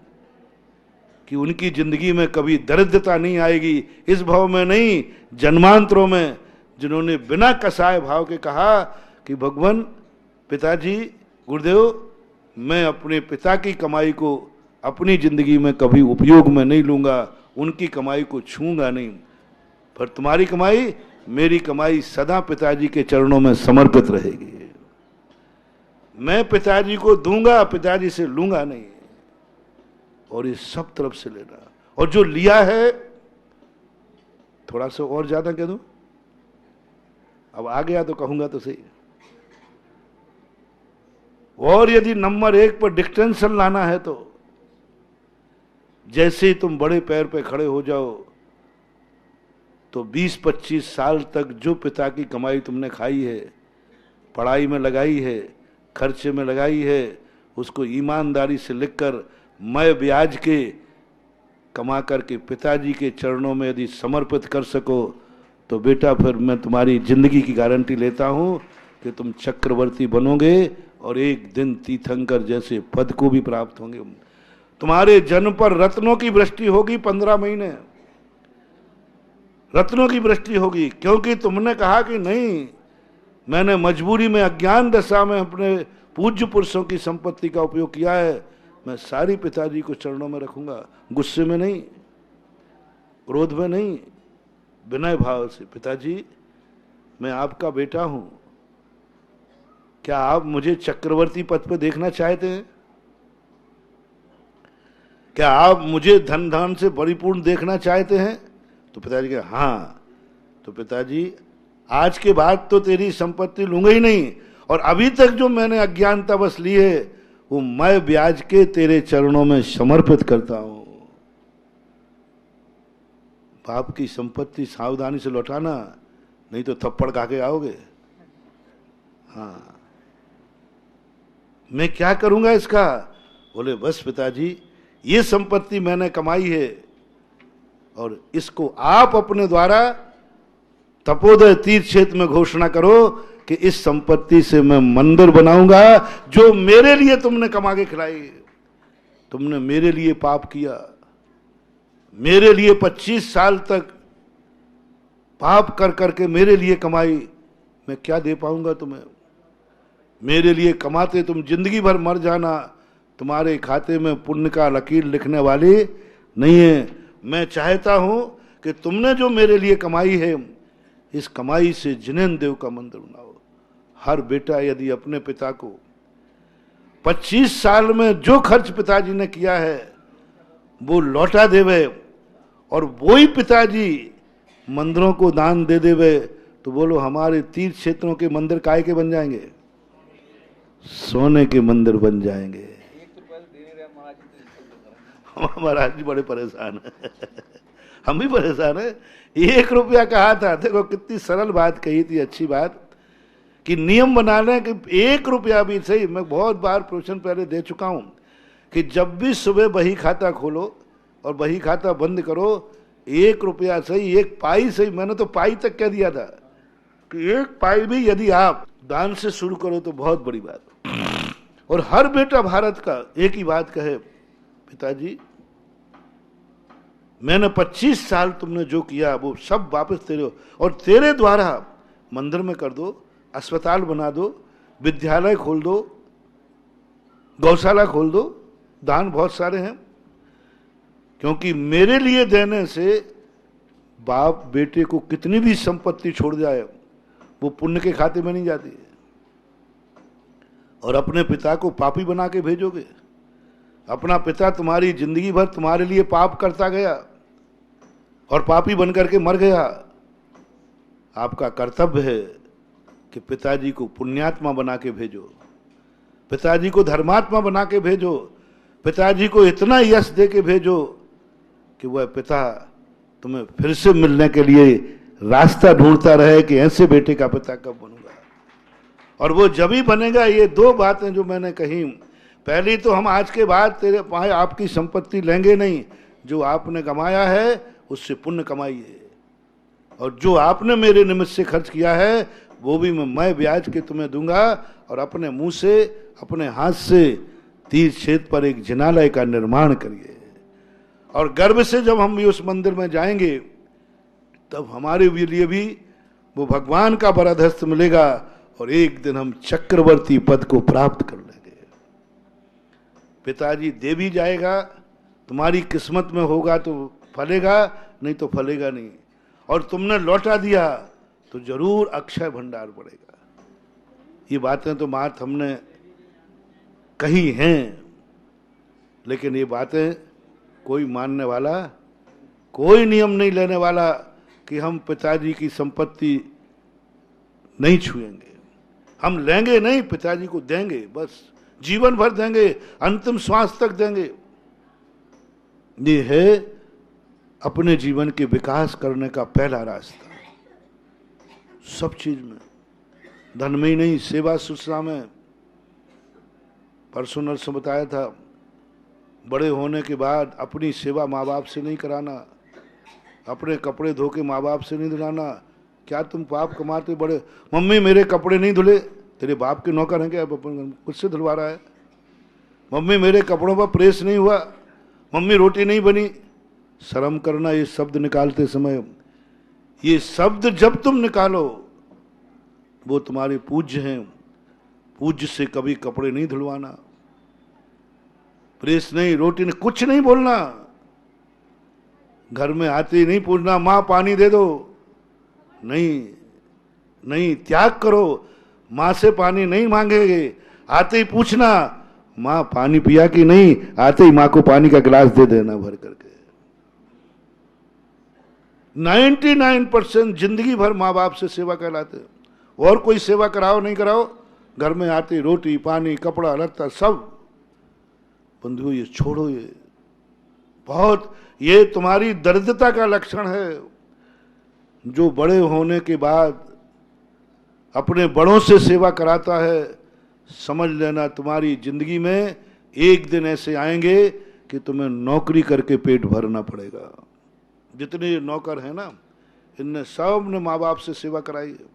कि उनकी जिंदगी में कभी दरिद्रता नहीं आएगी, इस भाव में नहीं, जन्मांतरों में, जिन्होंने बिना कसाय भाव के कहा कि भगवान पिताजी, गुरुदेव, मैं अपने पिता की कमाई को अपनी जिंदगी में कभी उपयोग में नहीं लूंगा, उनकी कमाई को छूंगा नहीं, पर तुम्हारी कमाई, मेरी कमाई सदा पिताजी के चरणों में समर्पित रहेगी। मैं पिताजी को दूंगा, पिताजी से लूंगा नहीं। और ये सब तरफ से लेना। और जो लिया है, थोड़ा सा और ज्यादा कह दूं, अब आ गया तो कहूंगा तो सही। और यदि नंबर 1 पर डिस्टेंशन लाना है तो जैसे ही तुम बड़े पैर पे खड़े हो जाओ तो 20-25 साल तक जो पिता की कमाई तुमने खाई है, पढ़ाई में लगाई है, खर्चे में लगाई है, उसको ईमानदारी से लिखकर मैं ब्याज के कमा करके पिताजी के चरणों में यदि समर्पित कर सको तो बेटा फिर मैं तुम्हारी जिंदगी की गारंटी लेता हूं कि तुम चक्रवर्ती बनोगे और एक दिन तीर्थंकर जैसे पद को भी प्राप्त होंगे। तुम्हारे जन्म पर रत्नों की वृष्टि होगी, 15 महीने रत्नों की वृष्टि होगी, क्योंकि तुमने कहा कि नहीं, मैंने मजबूरी में अज्ञान दशा में अपने पूज्य पुरुषों की संपत्ति का उपयोग किया है, मैं सारी पिताजी को चरणों में रखूंगा, गुस्से में नहीं, क्रोध में नहीं, विनय भाव से। पिताजी, मैं आपका बेटा हूं, क्या आप मुझे चक्रवर्ती पद पर देखना चाहते हैं? क्या आप मुझे धन धान से परिपूर्ण देखना चाहते हैं? तो पिताजी कहे हाँ। तो पिताजी, आज के बाद तो तेरी संपत्ति लूंगा ही नहीं, और अभी तक जो मैंने अज्ञानता बस ली है वो मैं ब्याज के तेरे चरणों में समर्पित करता हूं। बाप की संपत्ति सावधानी से लौटाना, नहीं तो थप्पड़ खा के आओगे। हाँ, मैं क्या करूंगा इसका? बोले बस पिताजी, ये संपत्ति मैंने कमाई है और इसको आप अपने द्वारा तपोदय तीर्थ क्षेत्र में घोषणा करो कि इस संपत्ति से मैं मंदिर बनाऊंगा जो मेरे लिए तुमने कमा के खिलाई। तुमने मेरे लिए पाप किया, मेरे लिए 25 साल तक पाप कर करके मेरे लिए कमाई, मैं क्या दे पाऊंगा तुम्हें? मेरे लिए कमाते तुम जिंदगी भर मर जाना, तुम्हारे खाते में पुण्य का लकीर लिखने वाली नहीं है। मैं चाहता हूं कि तुमने जो मेरे लिए कमाई है, इस कमाई से जिनेन्द्र देव का मंदिर बनाओ। हर बेटा यदि अपने पिता को 25 साल में जो खर्च पिताजी ने किया है वो लौटा देवे, और वो ही पिताजी मंदिरों को दान दे देवे, तो बोलो हमारे तीर्थ क्षेत्रों के मंदिर काय के बन जाएंगे? सोने के मंदिर बन जाएंगे। महाराज जी बड़े परेशान है हम भी परेशान है। 1 रुपया कहा था, देखो कितनी सरल बात कही थी, अच्छी बात, कि नियम बना लें कि 1 रुपया भी सही। मैं बहुत बार प्रवचन पहले दे चुका हूं कि जब भी सुबह बही खाता खोलो और बही खाता बंद करो, 1 रुपया सही, 1 पाई सही, मैंने तो पाई तक कह दिया था कि 1 पाई भी यदि आप दान से शुरू करो तो बहुत बड़ी बात। और हर बेटा भारत का एक ही बात कहे, पिताजी मैंने 25 साल तुमने जो किया वो सब वापस तेरे, और तेरे द्वारा मंदिर में कर दो, अस्पताल बना दो, विद्यालय खोल दो, गौशाला खोल दो, दान बहुत सारे हैं। क्योंकि मेरे लिए देने से बाप बेटे को कितनी भी संपत्ति छोड़ जाए वो पुण्य के खाते में नहीं जाती है। और अपने पिता को पापी बना के भेजोगे? अपना पिता तुम्हारी जिंदगी भर तुम्हारे लिए पाप करता गया और पापी बनकर के मर गया। आपका कर्तव्य है कि पिताजी को पुण्यात्मा बना के भेजो, पिताजी को धर्मात्मा बना के भेजो, पिताजी को इतना यश दे के भेजो कि वह पिता तुम्हें फिर से मिलने के लिए रास्ता ढूंढता रहे कि ऐसे बेटे का पिता कब बनूंगा। और वो जब ही बनेगा, ये 2 बातें जो मैंने कही, पहली तो हम आज के बाद तेरे पाए आपकी संपत्ति लेंगे नहीं, जो आपने कमाया है उससे पुण्य कमाइए, और जो आपने मेरे निमित्त से खर्च किया है वो भी मैं ब्याज के तुम्हें दूंगा। और अपने मुंह से, अपने हाथ से तीर्थ क्षेत्र पर एक जिनालय का निर्माण करिए, और गर्व से जब हम भी उस मंदिर में जाएंगे तब हमारे लिए भी वो भगवान का वरदहस्त मिलेगा, और एक दिन हम चक्रवर्ती पद को प्राप्त कर लेंगे। पिताजी दे भी जाएगा, तुम्हारी किस्मत में होगा तो फलेगा, नहीं तो फलेगा नहीं, और तुमने लौटा दिया तो जरूर अक्षय भंडार बढ़ेगा। ये बातें तो मात हमने कही हैं, लेकिन ये बातें कोई मानने वाला, कोई नियम नहीं लेने वाला कि हम पिताजी की संपत्ति नहीं छुएंगे। हम लेंगे नहीं, पिताजी को देंगे, बस जीवन भर देंगे, अंतिम श्वास तक देंगे। ये है अपने जीवन के विकास करने का पहला रास्ता। सब चीज में, धन में ही नहीं, सेवा शुश्रूषा में। परसों नर्स ने बताया था, बड़े होने के बाद अपनी सेवा माँ बाप से नहीं कराना, अपने कपड़े धो के माँ बाप से नहीं धुलाना। क्या तुम पाप कमाते बड़े? मम्मी मेरे कपड़े नहीं धुले, तेरे बाप के नौकर हैं क्या? अब खुद से धुलवा रहा है। मम्मी मेरे कपड़ों पर प्रेस नहीं हुआ, मम्मी रोटी नहीं बनी। शर्म करना ये शब्द निकालते समय। ये शब्द जब तुम निकालो वो तुम्हारे पूज्य हैं, पूज्य से कभी कपड़े नहीं धुलवाना, प्रेस नहीं, रोटी नहीं, कुछ नहीं बोलना। घर में आते ही नहीं पूछना माँ पानी दे दो, नहीं नहीं, त्याग करो। माँ से पानी नहीं मांगेंगे, आते ही पूछना माँ पानी पिया कि नहीं, आते ही माँ को पानी का गिलास दे देना भर करके। 99% जिंदगी भर माँ बाप से सेवा कहलाते। और कोई सेवा कराओ नहीं कराओ, घर में आते रोटी पानी कपड़ा लत्ता सब। बंधु ये छोड़ो, ये बहुत, ये तुम्हारी दरिद्रता का लक्षण है। जो बड़े होने के बाद अपने बड़ों से सेवा कराता है, समझ लेना तुम्हारी जिंदगी में एक दिन ऐसे आएंगे कि तुम्हें नौकरी करके पेट भरना पड़ेगा। जितने नौकर हैं ना, इनने सब ने माँ बाप से सेवा कराई है।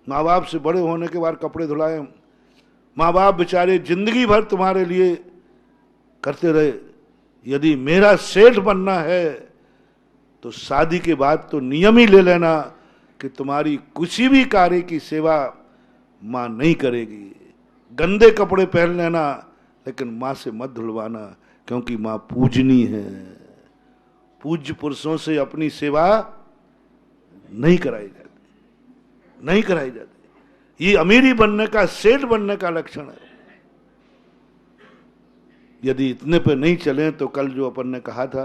माँ बाप से बड़े होने के बाद कपड़े धुलाए, माँ बाप बेचारे जिंदगी भर तुम्हारे लिए करते रहे। यदि मेरा सेठ बनना है तो शादी के बाद तो नियम ही ले लेना कि तुम्हारी किसी भी कार्य की सेवा माँ नहीं करेगी। गंदे कपड़े पहन लेना, लेकिन माँ से मत धुलवाना, क्योंकि माँ पूजनी है। पूज्य पुरुषों से अपनी सेवा नहीं कराई जाती, नहीं कराई जाती। ये अमीरी बनने का, सेठ बनने का लक्षण है। यदि इतने पे नहीं चले तो कल जो अपन ने कहा था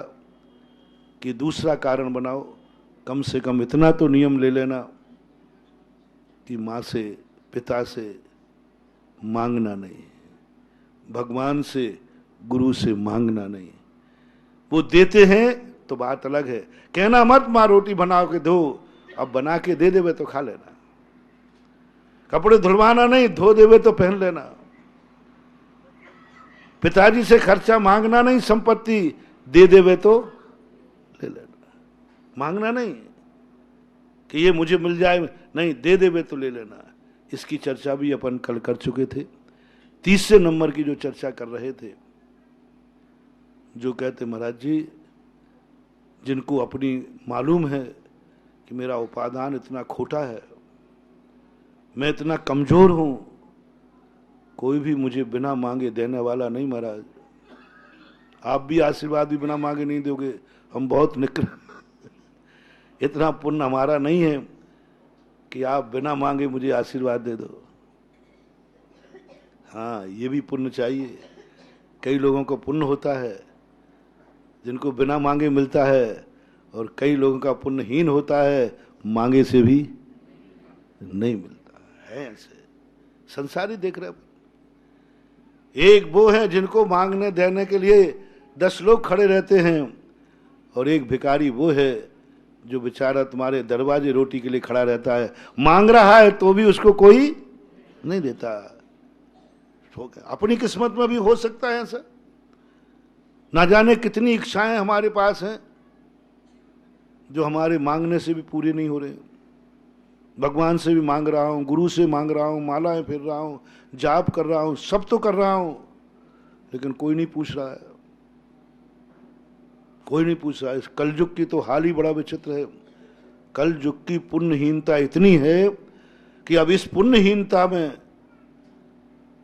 कि दूसरा कारण बनाओ, कम से कम इतना तो नियम ले लेना कि माँ से पिता से मांगना नहीं, भगवान से गुरु से मांगना नहीं। वो देते हैं तो बात अलग है, कहना मत माँ रोटी बना के दो, अब बना के दे देवे तो खा लेना। कपड़े धुलवाना नहीं, धो देवे तो पहन लेना। पिताजी से खर्चा मांगना नहीं, संपत्ति दे देवे तो ले लेना। मांगना नहीं कि ये मुझे मिल जाए, नहीं, दे देवे तो ले लेना। इसकी चर्चा भी अपन कल कर चुके थे। तीसरे नंबर की जो चर्चा कर रहे थे, जो कहते महाराज जी, जिनको अपनी मालूम है कि मेरा उपादान इतना खोटा है, मैं इतना कमजोर हूं, कोई भी मुझे बिना मांगे देने वाला नहीं महाराज। आप भी आशीर्वाद भी बिना मांगे नहीं दोगे, हम बहुत निकल इतना पुण्य हमारा नहीं है कि आप बिना मांगे मुझे आशीर्वाद दे दो। हाँ, ये भी पुण्य चाहिए। कई लोगों को पुण्य होता है जिनको बिना मांगे मिलता है, और कई लोगों का पुण्यहीन होता है, मांगे से भी नहीं मिलता है। ऐसे संसारी देख रहे। एक वो है जिनको मांगने देने के लिए 10 लोग खड़े रहते हैं, और एक भिखारी वो है जो बेचारा तुम्हारे दरवाजे रोटी के लिए खड़ा रहता है, मांग रहा है तो भी उसको कोई नहीं देता। अपनी किस्मत में भी हो सकता है ऐसा। ना जाने कितनी इच्छाएं हमारे पास हैं जो हमारे मांगने से भी पूरी नहीं हो रहे। भगवान से भी मांग रहा हूं, गुरु से मांग रहा हूं, मालाएं फिर रहा हूं, जाप कर रहा हूं, सब तो कर रहा हूं, लेकिन कोई नहीं पूछ रहा है, कोई नहीं पूछ रहा है। इस कलयुग की तो हाल ही बड़ा विचित्र है। कलयुग की पुण्यहीनता इतनी है कि अब इस पुण्यहीनता में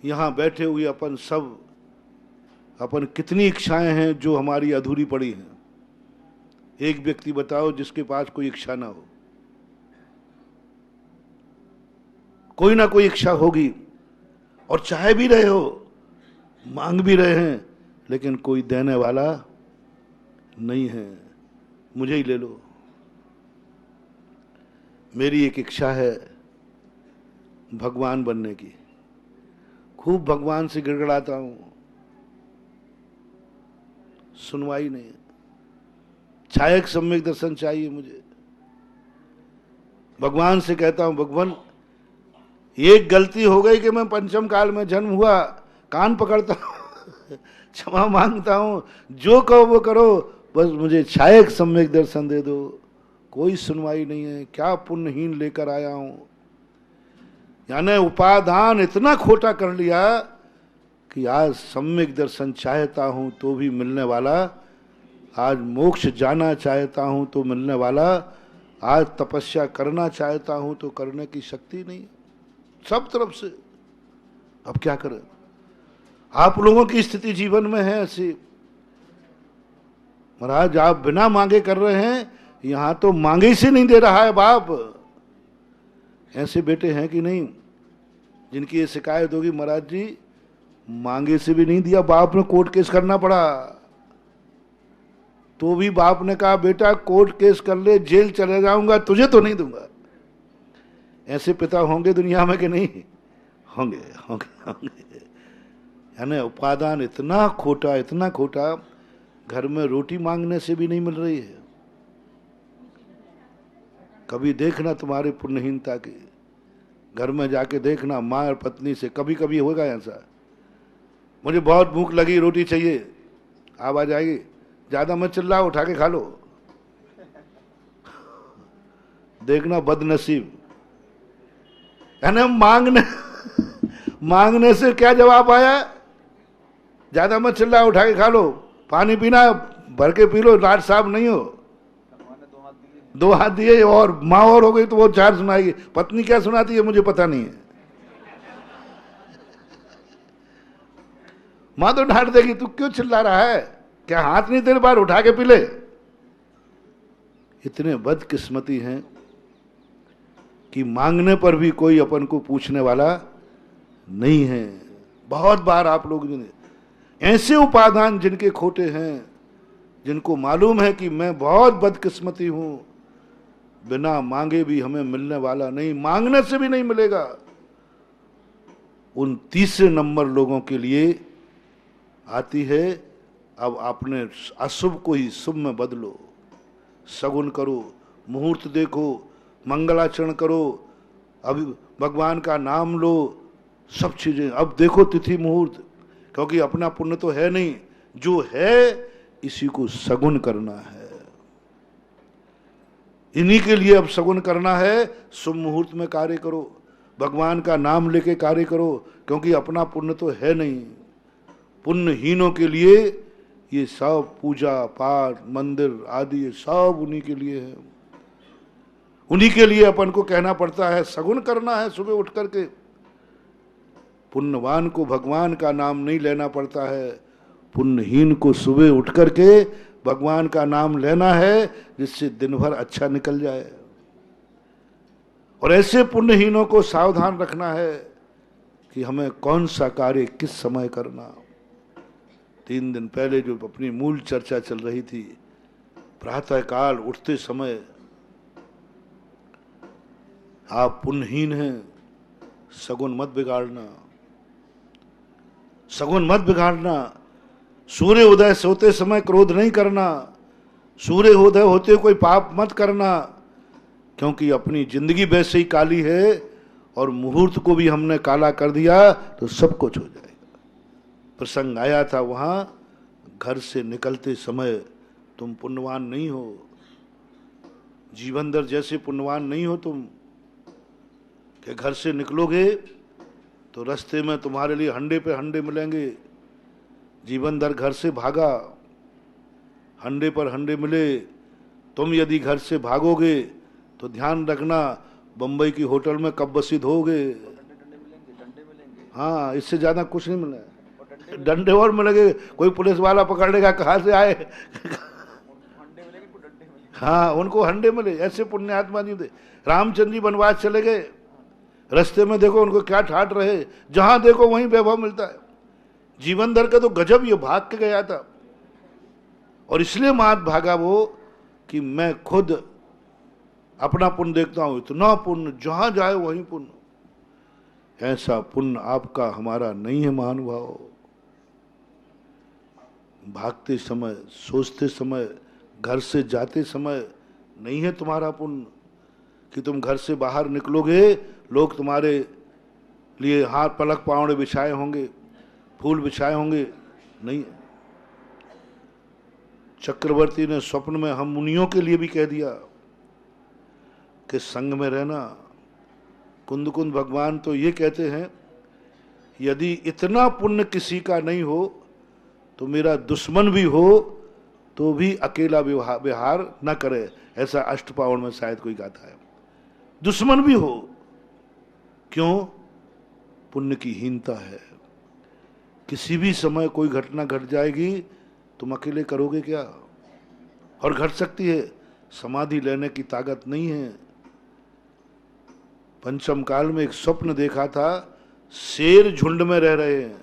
यहां बैठे हुए अपन सब, अपन कितनी इच्छाएं हैं जो हमारी अधूरी पड़ी हैं। एक व्यक्ति बताओ जिसके पास कोई इच्छा ना हो। कोई ना कोई इच्छा होगी, और चाहे भी रहे हो, मांग भी रहे हैं, लेकिन कोई देने वाला नहीं है। मुझे ही ले लो। मेरी एक इच्छा है भगवान बनने की। खूब भगवान से गिड़गिड़ाता हूं, सुनवाई नहीं। छायक सम्यक दर्शन चाहिए मुझे। भगवान से कहता हूं, भगवान एक गलती हो गई कि मैं पंचम काल में जन्म हुआ, कान पकड़ता हूं, क्षमा मांगता हूं, जो कहो वो करो, बस मुझे छायक सम्यक दर्शन दे दो। कोई सुनवाई नहीं है। क्या पुण्यहीन लेकर आया हूं। यानी उपादान इतना खोटा कर लिया कि आज सम्यक दर्शन चाहता हूं तो भी मिलने वाला, आज मोक्ष जाना चाहता हूं तो मिलने वाला, आज तपस्या करना चाहता हूं तो करने की शक्ति नहीं, सब तरफ से। अब क्या करें? आप लोगों की स्थिति जीवन में है ऐसी। महाराज आप बिना मांगे कर रहे हैं, यहां तो मांगे से नहीं दे रहा है बाप। ऐसे बेटे हैं कि नहीं जिनकी ये शिकायत होगी, महाराज जी मांगे से भी नहीं दिया, बाप ने कोर्ट केस करना पड़ा। तो भी बाप ने कहा बेटा कोर्ट केस कर ले, जेल चले जाऊंगा, तुझे तो नहीं दूंगा। ऐसे पिता होंगे दुनिया में कि नहीं? होंगे होंगे होंगे। यानी उपादान इतना खोटा, इतना खोटा, घर में रोटी मांगने से भी नहीं मिल रही है। कभी देखना तुम्हारी पुण्यहीनता की, घर में जाके देखना माँ और पत्नी से, कभी कभी होगा ऐसा, मुझे बहुत भूख लगी, रोटी चाहिए, आवाज आएगी, ज्यादा मत चिल्लाओ, उठा के खा लो। देखना बदनसीब। यानी मांगने से क्या जवाब आया? ज्यादा मत चिल्लाओ, उठा के खा लो, पानी पीना भर के पी लो, लाट साहब नहीं हो। दो हाथ दिए और माँ और हो गई तो वो चार सुनाएगी। पत्नी क्या सुनाती है मुझे पता नहीं है। माँ तो डांट देगी, तू क्यों चिल्ला रहा है, क्या हाथ नहीं तेरे पास, उठा के पी ले। इतने बदकिस्मती हैं कि मांगने पर भी कोई अपन को पूछने वाला नहीं है। बहुत बार आप लोग ऐसे उपादान जिनके खोटे हैं, जिनको मालूम है कि मैं बहुत बदकिस्मती हूं, बिना मांगे भी हमें मिलने वाला नहीं, मांगने से भी नहीं मिलेगा, उन तीसरे नंबर लोगों के लिए आती है अब आपने अशुभ को ही शुभ में बदलो, सगुन करो, मुहूर्त देखो, मंगलाचरण करो, अभी भगवान का नाम लो, सब चीजें अब देखो, तिथि मुहूर्त, क्योंकि अपना पुण्य तो है नहीं, जो है इसी को सगुन करना है। इन्हीं के लिए अब सगुन करना है। शुभ मुहूर्त में कार्य करो, भगवान का नाम लेके कार्य करो, क्योंकि अपना पुण्य तो है नहीं। पुण्यहीनों के लिए ये सब पूजा पाठ मंदिर आदि सब उन्हीं के लिए है। उन्हीं के लिए अपन को कहना पड़ता है सगुन करना है। सुबह उठ करके पुण्यवान को भगवान का नाम नहीं लेना पड़ता है, पुण्यहीन को सुबह उठ करके भगवान का नाम लेना है, जिससे दिन भर अच्छा निकल जाए। और ऐसे पुण्यहीनों को सावधान रखना है कि हमें कौन सा कार्य किस समय करना। 3 दिन पहले जो अपनी मूल चर्चा चल रही थी, प्रातः काल उठते समय आप पुण्यहीन हैं, सगुन मत बिगाड़ना, सगुन मत बिगाड़ना। सूर्य उदय से होते समय क्रोध नहीं करना, सूर्य उदय होते कोई पाप मत करना, क्योंकि अपनी जिंदगी वैसे ही काली है और मुहूर्त को भी हमने काला कर दिया तो सब कुछ हो जाएगा। प्रसंग आया था वहां, घर से निकलते समय तुम पुण्यवान नहीं हो, जीवनदर जैसे पुण्यवान नहीं हो तुम, कि घर से निकलोगे तो रास्ते में तुम्हारे लिए हंडे पे हंडे मिलेंगे। जीवनदर घर से भागा, हंडे पर हंडे मिले। तुम यदि घर से भागोगे तो ध्यान रखना बंबई की होटल में कब बसीद होगे। हाँ, इससे ज्यादा कुछ नहीं मिला, डंडे और मिलेंगे, कोई पुलिस वाला पकड़ लेगा कहाँ से आए। हाँ, उनको हंडे मिले। ऐसे पुण्यात्मा जी थे। रामचंद्र जी वनवास चले गए, रास्ते में देखो उनको क्या ठाट रहे, जहां देखो वहीं वैभव मिलता है। जीवनधर का तो गजब ये भाग के गया था, और इसलिए मात भागा वो कि मैं खुद अपना पुण्य देखता हूं, इतना पुण्य जहां जाए वहीं पुण्य। ऐसा पुण्य आपका हमारा नहीं है महानुभाव। भागते समय, सोचते समय, घर से जाते समय नहीं है तुम्हारा पुण्य कि तुम घर से बाहर निकलोगे, लोग तुम्हारे लिए हाथ पलक पावड़े बिछाए होंगे, फूल बिछाए होंगे। नहीं, चक्रवर्ती ने स्वप्न में हम मुनियों के लिए भी कह दिया कि संग में रहना। कुंद भगवान तो ये कहते हैं, यदि इतना पुण्य किसी का नहीं हो तो मेरा दुश्मन भी हो तो भी अकेला विहार न करे, ऐसा अष्टपावण में शायद कोई गाता है। दुश्मन भी हो, क्यों? पुण्य की हीनता है। किसी भी समय कोई घटना घट जाएगी, तुम अकेले करोगे क्या? और घट सकती है, समाधि लेने की ताकत नहीं है। पंचम काल में एक स्वप्न देखा था, शेर झुंड में रह रहे हैं,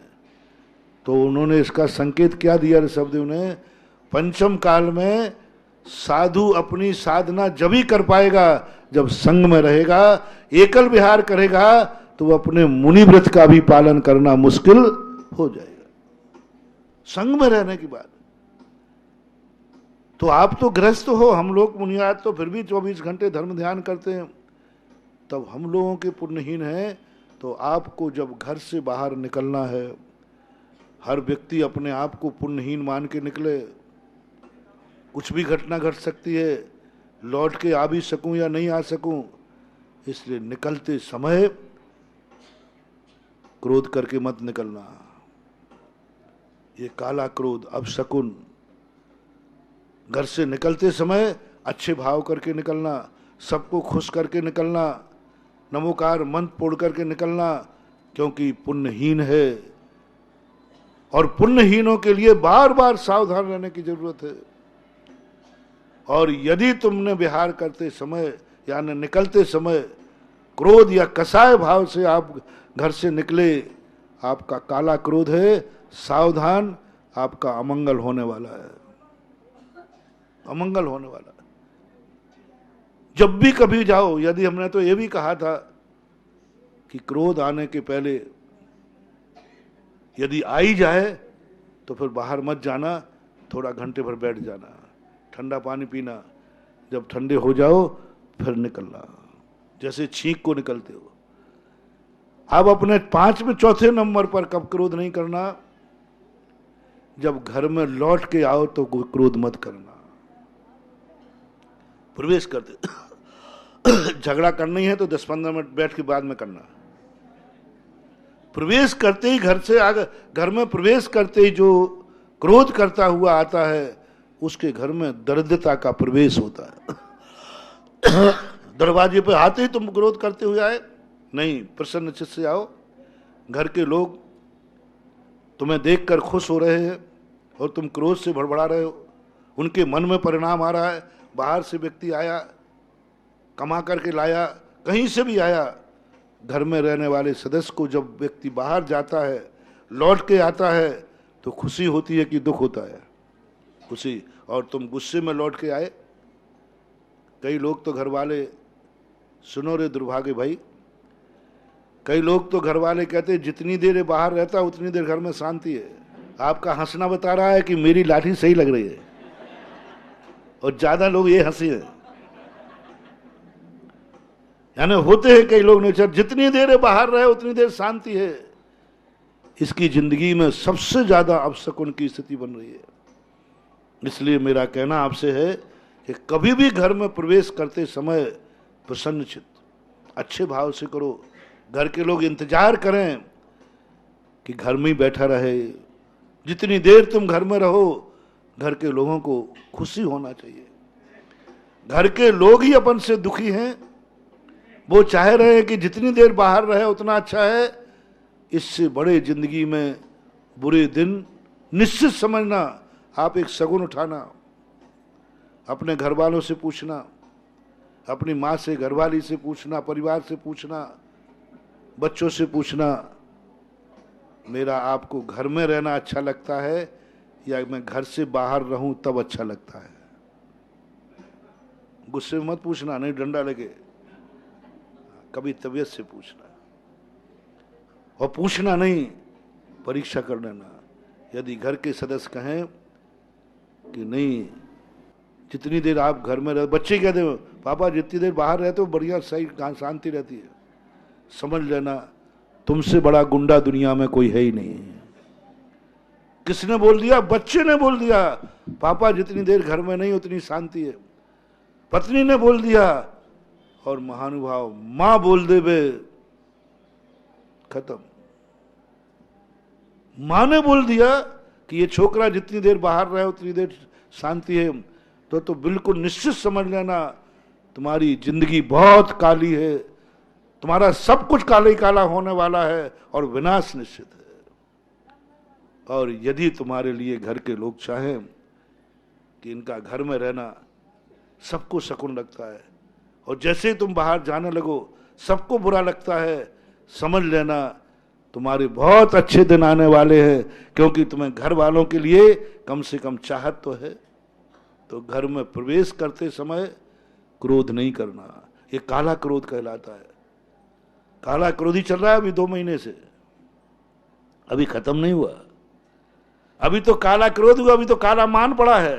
तो उन्होंने इसका संकेत क्या दिया ऋषभदेव ने? पंचम काल में साधु अपनी साधना जब ही कर पाएगा जब संग में रहेगा। एकल विहार करेगा तो वो अपने मुनि व्रत का भी पालन करना मुश्किल हो जाएगा, संग में रहने की बात। तो आप तो गृहस्थ हो, हम लोग मुनियात तो फिर भी 24 घंटे धर्म ध्यान करते हैं, तब हम लोगों के पुण्यहीन हैं। तो आपको जब घर से बाहर निकलना है, हर व्यक्ति अपने आप को पुण्यहीन मान के निकले। कुछ भी घटना घट सकती है, लौट के आ भी सकूं या नहीं आ सकूं, इसलिए निकलते समय क्रोध करके मत निकलना। ये काला क्रोध, अपशकुन। घर से निकलते समय अच्छे भाव करके निकलना, सबको खुश करके निकलना, नमोकार मंत्र पोड़ करके निकलना, क्योंकि पुण्यहीन है। और पुण्यहीनों के लिए बार बार सावधान रहने की जरूरत है। और यदि तुमने विहार करते समय यानी निकलते समय क्रोध या कसाय भाव से आप घर से निकले, आपका काला क्रोध है, सावधान, आपका अमंगल होने वाला है, अमंगल होने वाला है। जब भी कभी जाओ, यदि हमने तो ये भी कहा था कि क्रोध आने के पहले यदि आ ही जाए तो फिर बाहर मत जाना, थोड़ा घंटे भर बैठ जाना, ठंडा पानी पीना, जब ठंडे हो जाओ फिर निकलना, जैसे छींक को निकलते हो। अब अपने 5 में चौथे नंबर पर कब क्रोध नहीं करना? जब घर में लौट के आओ तो क्रोध मत करना। प्रवेश करते झगड़ा करना ही है तो 10-15 मिनट बैठ के बाद में करना। प्रवेश करते ही घर से आगे, घर में प्रवेश करते ही जो क्रोध करता हुआ आता है, उसके घर में दरिद्रता का प्रवेश होता है। दरवाजे पे आते ही तुम क्रोध करते हुए आए, नहीं, प्रसन्न चित्त से आओ। घर के लोग तुम्हें देखकर खुश हो रहे हैं और तुम क्रोध से भड़बड़ा रहे हो, उनके मन में परिणाम आ रहा है। बाहर से व्यक्ति आया, कमा करके लाया, कहीं से भी आया, घर में रहने वाले सदस्य को जब व्यक्ति बाहर जाता है, लौट के आता है, तो खुशी होती है कि दुख होता है? खुशी। और तुम गुस्से में लौट के आए। कई लोग तो घर वाले, सुनो रे दुर्भाग्य भाई, कई लोग तो घर वाले कहते हैं जितनी देर बाहर रहता उतनी देर घर में शांति है। आपका हंसना बता रहा है कि मेरी लाठी सही लग रही है, और ज्यादा लोग ये हंसी है। यानी होते हैं कई लोग नेचर, जितनी देर बाहर रहे उतनी देर शांति है। इसकी जिंदगी में सबसे ज्यादा अपशकुन की स्थिति बन रही है। इसलिए मेरा कहना आपसे है कि कभी भी घर में प्रवेश करते समय प्रसन्न चित्त, अच्छे भाव से करो। घर के लोग इंतजार करें कि घर में ही बैठा रहे। जितनी देर तुम घर में रहो, घर के लोगों को खुशी होना चाहिए। घर के लोग ही अपन से दुखी हैं, वो चाह रहे हैं कि जितनी देर बाहर रहे उतना अच्छा है। इससे बड़े जिंदगी में बुरे दिन निश्चित समझना। आप एक शगुन उठाना, अपने घर वालों से पूछना, अपनी माँ से, घरवाली से पूछना, परिवार से पूछना, बच्चों से पूछना, मेरा आपको घर में रहना अच्छा लगता है या मैं घर से बाहर रहूं तब अच्छा लगता है? गुस्से में मत पूछना, नहीं डंडा लगे। कभी तबीयत से पूछना, और पूछना नहीं, परीक्षा कर लेना। यदि घर के सदस्य कहें कि नहीं, जितनी देर आप घर में रहे, बच्चे कहते हो पापा जितनी देर बाहर रहते हो बढ़िया सही शांति रहती है, समझ लेना तुमसे बड़ा गुंडा दुनिया में कोई है ही नहीं। किसने बोल दिया? बच्चे ने बोल दिया पापा जितनी देर घर में नहीं उतनी शांति है। पत्नी ने बोल दिया, और महानुभाव मां बोल दे बे, खत्म। मां ने बोल दिया कि ये छोकरा जितनी देर बाहर रहे उतनी देर शांति है, तो बिल्कुल निश्चित समझ लेना तुम्हारी जिंदगी बहुत काली है, तुम्हारा सब कुछ काला ही काला होने वाला है और विनाश निश्चित है। और यदि तुम्हारे लिए घर के लोग चाहें कि इनका घर में रहना सबको शकुन लगता है और जैसे ही तुम बाहर जाने लगो सबको बुरा लगता है, समझ लेना तुम्हारे बहुत अच्छे दिन आने वाले हैं, क्योंकि तुम्हें घर वालों के लिए कम से कम चाहत तो है। तो घर में प्रवेश करते समय क्रोध नहीं करना, ये काला क्रोध कहलाता है। काला क्रोध ही चल रहा है अभी 2 महीने से, अभी खत्म नहीं हुआ। अभी तो काला क्रोध हुआ, अभी तो काला मान पड़ा है।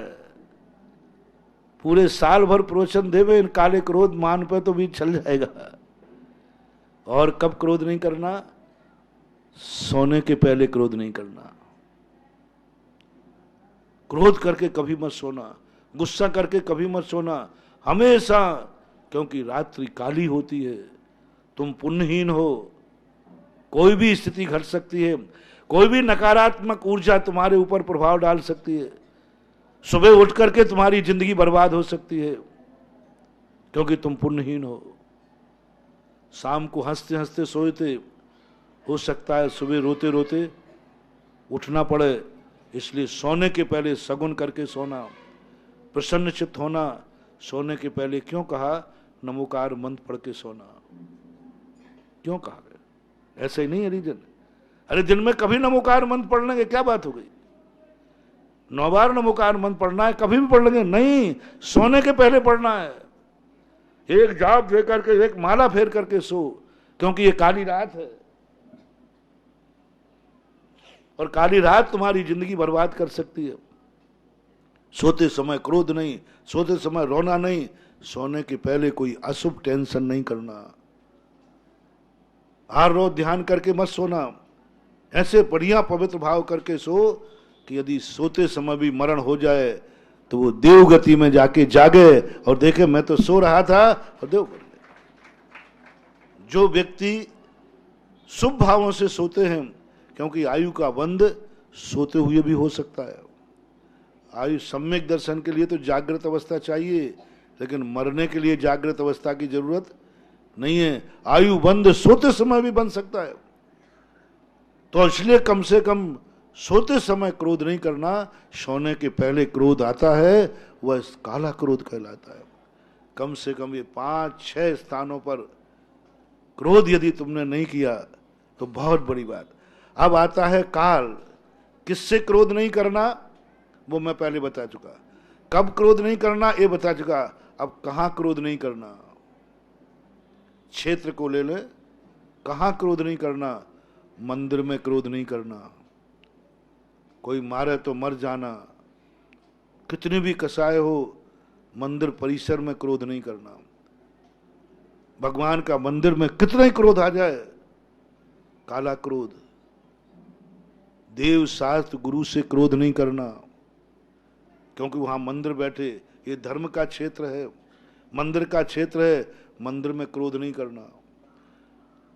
पूरे साल भर प्रवचन देवे इन काले क्रोध मान पे तो भी चल जाएगा। और कब क्रोध नहीं करना? सोने के पहले क्रोध नहीं करना। क्रोध करके कभी मत सोना, गुस्सा करके कभी मत सोना, हमेशा, क्योंकि रात्रि काली होती है, तुम पुण्यहीन हो, कोई भी स्थिति घट सकती है, कोई भी नकारात्मक ऊर्जा तुम्हारे ऊपर प्रभाव डाल सकती है, सुबह उठ करके तुम्हारी जिंदगी बर्बाद हो सकती है, क्योंकि तुम पुण्यहीन हो। शाम को हंसते हंसते सोए थे, हो सकता है सुबह रोते रोते उठना पड़े, इसलिए सोने के पहले सगुन करके सोना, प्रसन्न चित्त होना। सोने के पहले क्यों कहा? नमोकार मंत्र पढ़ के सोना। क्यों कहा गया? ऐसा ही नहीं है रीजन। अरे दिन में कभी नमोकार मंत्र पढ़ लेंगे, क्या बात हो गई? 9 बार नमोकार मंत्र पढ़ना है, कभी भी पढ़ लेंगे? नहीं, सोने के पहले पढ़ना है। एक जाप दे करके, एक माला फेर करके सो, क्योंकि ये काली रात है और काली रात तुम्हारी जिंदगी बर्बाद कर सकती है। सोते समय क्रोध नहीं, सोते समय रोना नहीं, सोने के पहले कोई अशुभ टेंशन नहीं करना। हर रोज ध्यान करके मत सोना, ऐसे बढ़िया पवित्र भाव करके सो कि यदि सोते समय भी मरण हो जाए तो वो देवगति में जाके जागे और देखे मैं तो सो रहा था और देव बन गए। जो व्यक्ति शुभ भावों से सोते हैं, क्योंकि आयु का बंध सोते हुए भी हो सकता है। आयु सम्यक दर्शन के लिए तो जागृत अवस्था चाहिए, लेकिन मरने के लिए जागृत अवस्था की जरूरत नहीं है। आयु बंध सोते समय भी बन सकता है। तो इसलिए कम से कम सोते समय क्रोध नहीं करना। सोने के पहले क्रोध आता है, वह काला क्रोध कहलाता है। कम से कम ये 5-6 स्थानों पर क्रोध यदि तुमने नहीं किया तो बहुत बड़ी बात। अब आता है काल। किससे क्रोध नहीं करना वो मैं पहले बता चुका, कब क्रोध नहीं करना ये बता चुका। अब कहां क्रोध नहीं करना, क्षेत्र को ले ले। कहां क्रोध नहीं करना? मंदिर में क्रोध नहीं करना। कोई मारे तो मर जाना, कितनी भी कसाय हो, मंदिर परिसर में क्रोध नहीं करना। भगवान का मंदिर में कितना ही क्रोध आ जाए, काला क्रोध। देव शास्त्र गुरु से क्रोध नहीं करना, क्योंकि वहां मंदिर बैठे, ये धर्म का क्षेत्र है, मंदिर का क्षेत्र है, मंदिर में क्रोध नहीं करना।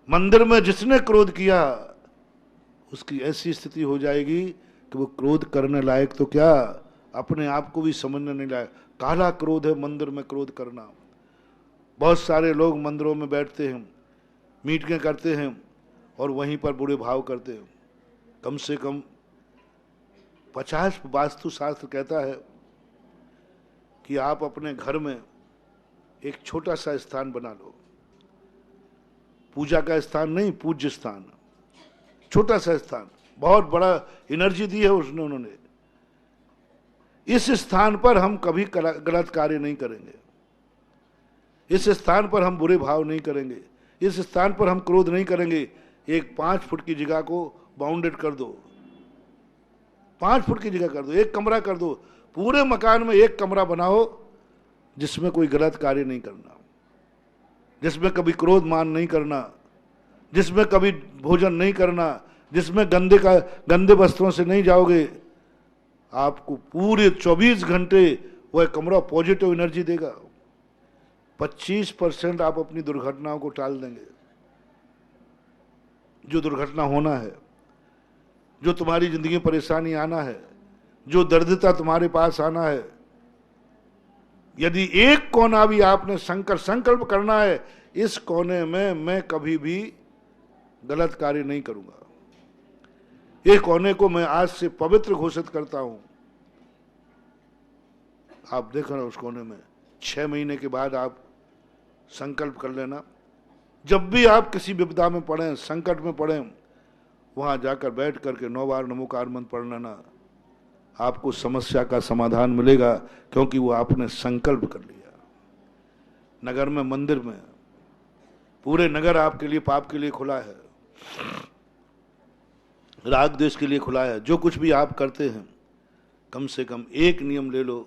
मंदिर में जिसने क्रोध किया उसकी ऐसी स्थिति हो जाएगी कि वो क्रोध करने लायक तो क्या, अपने आप को भी समझने नहीं लायक। काला क्रोध है मंदिर में क्रोध करना। बहुत सारे लोग मंदिरों में बैठते हैं, मीटिंगें करते हैं और वहीं पर बुरे भाव करते हैं। कम से कम 50 वास्तुशास्त्र कहता है कि आप अपने घर में एक छोटा सा स्थान बना लो, पूजा का स्थान नहीं, पूज्य स्थान, छोटा सा स्थान। बहुत बड़ा एनर्जी दी है उसने, उन्होंने। इस स्थान पर हम कभी गलत कार्य नहीं करेंगे, इस स्थान पर हम बुरे भाव नहीं करेंगे, इस स्थान पर हम क्रोध नहीं करेंगे। एक 5 फुट की जगह को बाउंडेड कर दो, 5 फुट की जगह कर दो, एक कमरा कर दो, पूरे मकान में एक कमरा बनाओ जिसमें कोई गलत कार्य नहीं करना, जिसमें कभी क्रोध मान नहीं करना, जिसमें कभी भोजन नहीं करना, जिसमें गंदे वस्त्रों से नहीं जाओगे। आपको पूरे 24 घंटे वह कमरा पॉजिटिव एनर्जी देगा। 25% आप अपनी दुर्घटनाओं को टाल देंगे। जो दुर्घटना होना है, जो तुम्हारी जिंदगी में परेशानी आना है, जो दरिद्रता तुम्हारे पास आना है, यदि एक कोना भी आपने संकल्प करना है, इस कोने में मैं कभी भी गलत कार्य नहीं करूंगा, ये कोने को मैं आज से पवित्र घोषित करता हूं। आप देख रहे हो उस कोने में 6 महीने के बाद आप संकल्प कर लेना। जब भी आप किसी विपदा में पड़े, संकट में पड़े, वहां जाकर बैठ करके 9 बार नमोकार मंत्र पढ़ लेना, आपको समस्या का समाधान मिलेगा, क्योंकि वो आपने संकल्प कर लिया। नगर में, मंदिर में, पूरे नगर आपके लिए, पाप के लिए खुला है, राग द्वेष के लिए खुला है। जो कुछ भी आप करते हैं, कम से कम एक नियम ले लो,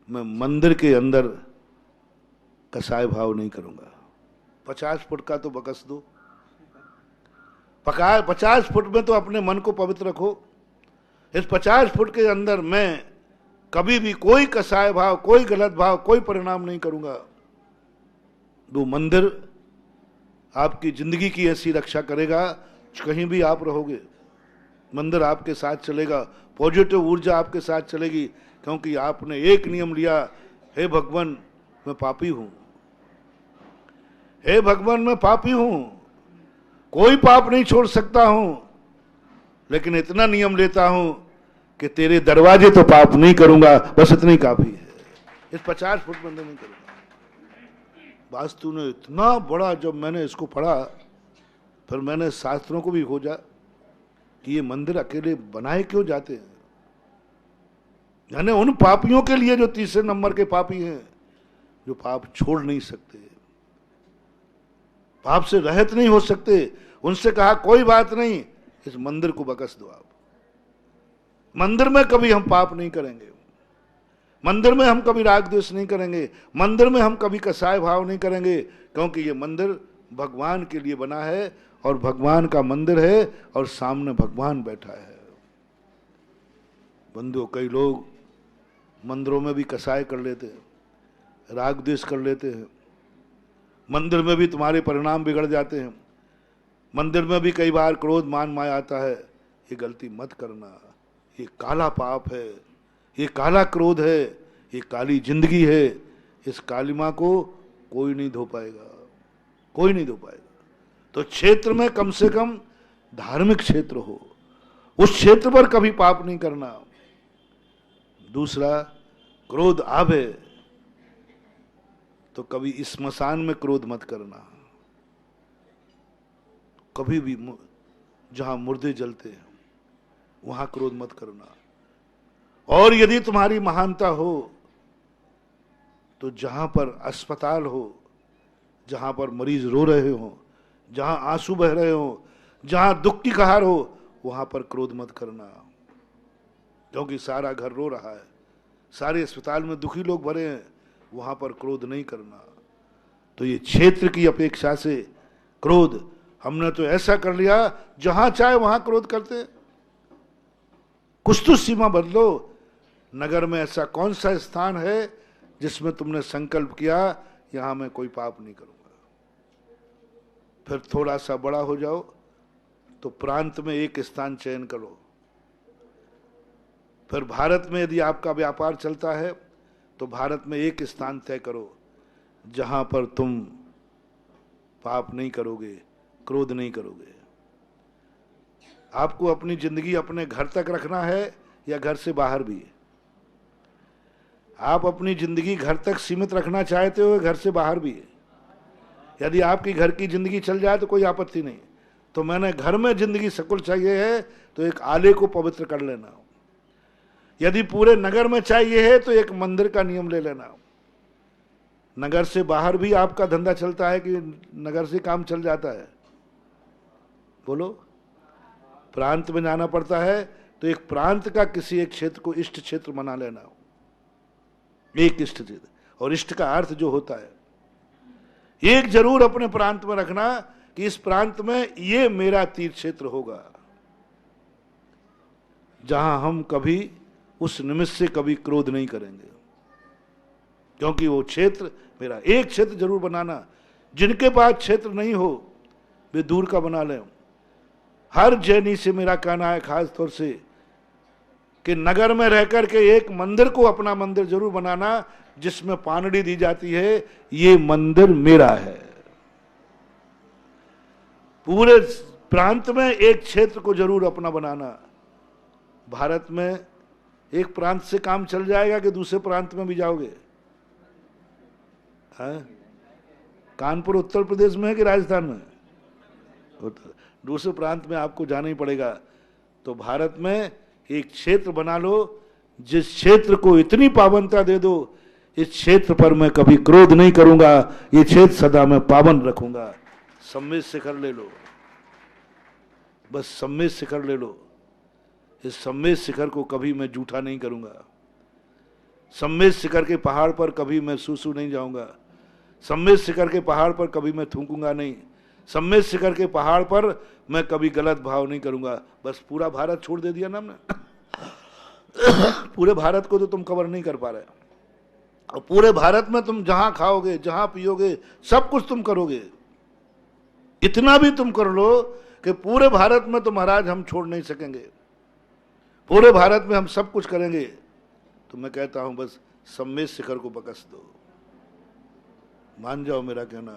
मैं मंदिर के अंदर कसाय भाव नहीं करूंगा। 50 फुट का तो बकस दो, 50 फुट में तो अपने मन को पवित्र रखो। इस 50 फुट के अंदर मैं कभी भी कोई कसाय भाव, कोई गलत भाव, कोई परिणाम नहीं करूंगा। वो मंदिर आपकी जिंदगी की ऐसी रक्षा करेगा, कहीं भी आप रहोगे मंदिर आपके साथ चलेगा, पॉजिटिव ऊर्जा आपके साथ चलेगी, क्योंकि आपने एक नियम लिया, हे भगवान मैं पापी हूं, हे भगवान मैं पापी हूं, कोई पाप नहीं छोड़ सकता हूं, लेकिन इतना नियम लेता हूं कि तेरे दरवाजे तो पाप नहीं करूंगा, बस इतना ही काफी है। इस 50 फुट मंदिर नहीं करूंगा। वास्तु ने इतना बड़ा, जब मैंने इसको पढ़ा, फिर मैंने शास्त्रों को भी खोजा कि ये मंदिर अकेले बनाए क्यों जाते हैं। यानी उन पापियों के लिए जो तीसरे नंबर के पापी हैं, जो पाप छोड़ नहीं सकते, पाप से रहित नहीं हो सकते, उनसे कहा कोई बात नहीं, इस मंदिर को बकस दो आप। मंदिर में कभी हम पाप नहीं करेंगे, मंदिर में हम कभी राग द्वेष नहीं करेंगे, मंदिर में हम कभी कसाय भाव नहीं करेंगे, क्योंकि ये मंदिर भगवान के लिए बना है और भगवान का मंदिर है और सामने भगवान बैठा है। बंधुओं, कई लोग मंदिरों में भी कसाय कर लेते हैं, राग द्वेष कर लेते हैं, मंदिर में भी तुम्हारे परिणाम बिगड़ जाते हैं, मंदिर में भी कई बार क्रोध मान माया आता है। ये गलती मत करना, ये काला पाप है, ये काला क्रोध है, ये काली जिंदगी है। इस कालिमा को कोई नहीं धो पाएगा, कोई नहीं धो पाएगा। तो क्षेत्र में कम से कम धार्मिक क्षेत्र हो, उस क्षेत्र पर कभी पाप नहीं करना। दूसरा, क्रोध आवे तो कभी स्मशान में क्रोध मत करना, कभी भी जहां मुर्दे जलते हैं वहां क्रोध मत करना। और यदि तुम्हारी महानता हो तो जहां पर अस्पताल हो, जहां पर मरीज रो रहे हो, जहां आंसू बह रहे हो, जहां दुख की कहार हो, वहां पर क्रोध मत करना, क्योंकि सारा घर रो रहा है, सारे अस्पताल में दुखी लोग भरे हैं, वहां पर क्रोध नहीं करना। तो ये क्षेत्र की अपेक्षा से क्रोध हमने तो ऐसा कर लिया, जहां चाहे वहां क्रोध करते। कुछ तो सीमा बदलो। नगर में ऐसा कौन सा स्थान है जिसमें तुमने संकल्प किया यहां मैं कोई पाप नहीं करूंगा? फिर थोड़ा सा बड़ा हो जाओ तो प्रांत में एक स्थान चयन करो। फिर भारत में यदि आपका व्यापार चलता है तो भारत में एक स्थान तय करो जहां पर तुम पाप नहीं करोगे, क्रोध नहीं करोगे। आपको अपनी जिंदगी अपने घर तक रखना है या घर से बाहर भी? आप अपनी जिंदगी घर तक सीमित रखना चाहते हो, घर से बाहर भी? यदि आपकी घर की जिंदगी चल जाए तो कोई आपत्ति नहीं। तो मैंने घर में जिंदगी सकुल चाहिए है तो एक आले को पवित्र कर लेना। यदि पूरे नगर में चाहिए है तो एक मंदिर का नियम ले लेना। नगर से बाहर भी आपका धंधा चलता है कि नगर से काम चल जाता है? बोलो। प्रांत में जाना पड़ता है तो एक प्रांत का किसी एक क्षेत्र को इष्ट क्षेत्र बना लेना, एक इष्ट क्षेत्र। और इष्ट का अर्थ जो होता है, एक जरूर अपने प्रांत में रखना कि इस प्रांत में ये मेरा तीर्थ क्षेत्र होगा, जहां हम कभी उस निमित्त से कभी क्रोध नहीं करेंगे, क्योंकि वो क्षेत्र मेरा। एक क्षेत्र जरूर बनाना। जिनके पास क्षेत्र नहीं हो वे दूर का बना लें। हर जैनी से मेरा कहना है, खास तौर से कि नगर में रहकर के एक मंदिर को अपना मंदिर जरूर बनाना जिसमें पानड़ी दी जाती है, ये मंदिर मेरा है। पूरे प्रांत में एक क्षेत्र को जरूर अपना बनाना। भारत में एक प्रांत से काम चल जाएगा कि दूसरे प्रांत में भी जाओगे? हाँ? कानपुर उत्तर प्रदेश में है कि राजस्थान में? दूसरे प्रांत में आपको जाना ही पड़ेगा। तो भारत में एक क्षेत्र बना लो, जिस क्षेत्र को इतनी पावनता दे दो, इस क्षेत्र पर मैं कभी क्रोध नहीं करूंगा, ये क्षेत्र सदा मैं पावन रखूंगा। सम्मेद शिखर ले लो, बस सम्मेद शिखर ले लो। इस सम्मेद शिखर को कभी मैं जूठा नहीं करूंगा। सम्मेद शिखर के पहाड़ पर कभी मैं सूसू नहीं जाऊंगा। सम्मेद शिखर के पहाड़ पर कभी मैं थूकूंगा नहीं। सम्मेद शिखर के पहाड़ पर मैं कभी गलत भाव नहीं करूंगा। बस पूरा भारत छोड़ दे दिया ना हमने। पूरे भारत को तो तुम कवर नहीं कर पा रहे, और पूरे भारत में तुम जहां खाओगे, जहां पियोगे, सब कुछ तुम करोगे। इतना भी तुम कर लो कि पूरे भारत में तो महाराज हम छोड़ नहीं सकेंगे, पूरे भारत में हम सब कुछ करेंगे। तो मैं कहता हूं बस सम्मेद शिखर को बकस दो, मान जाओ मेरा कहना।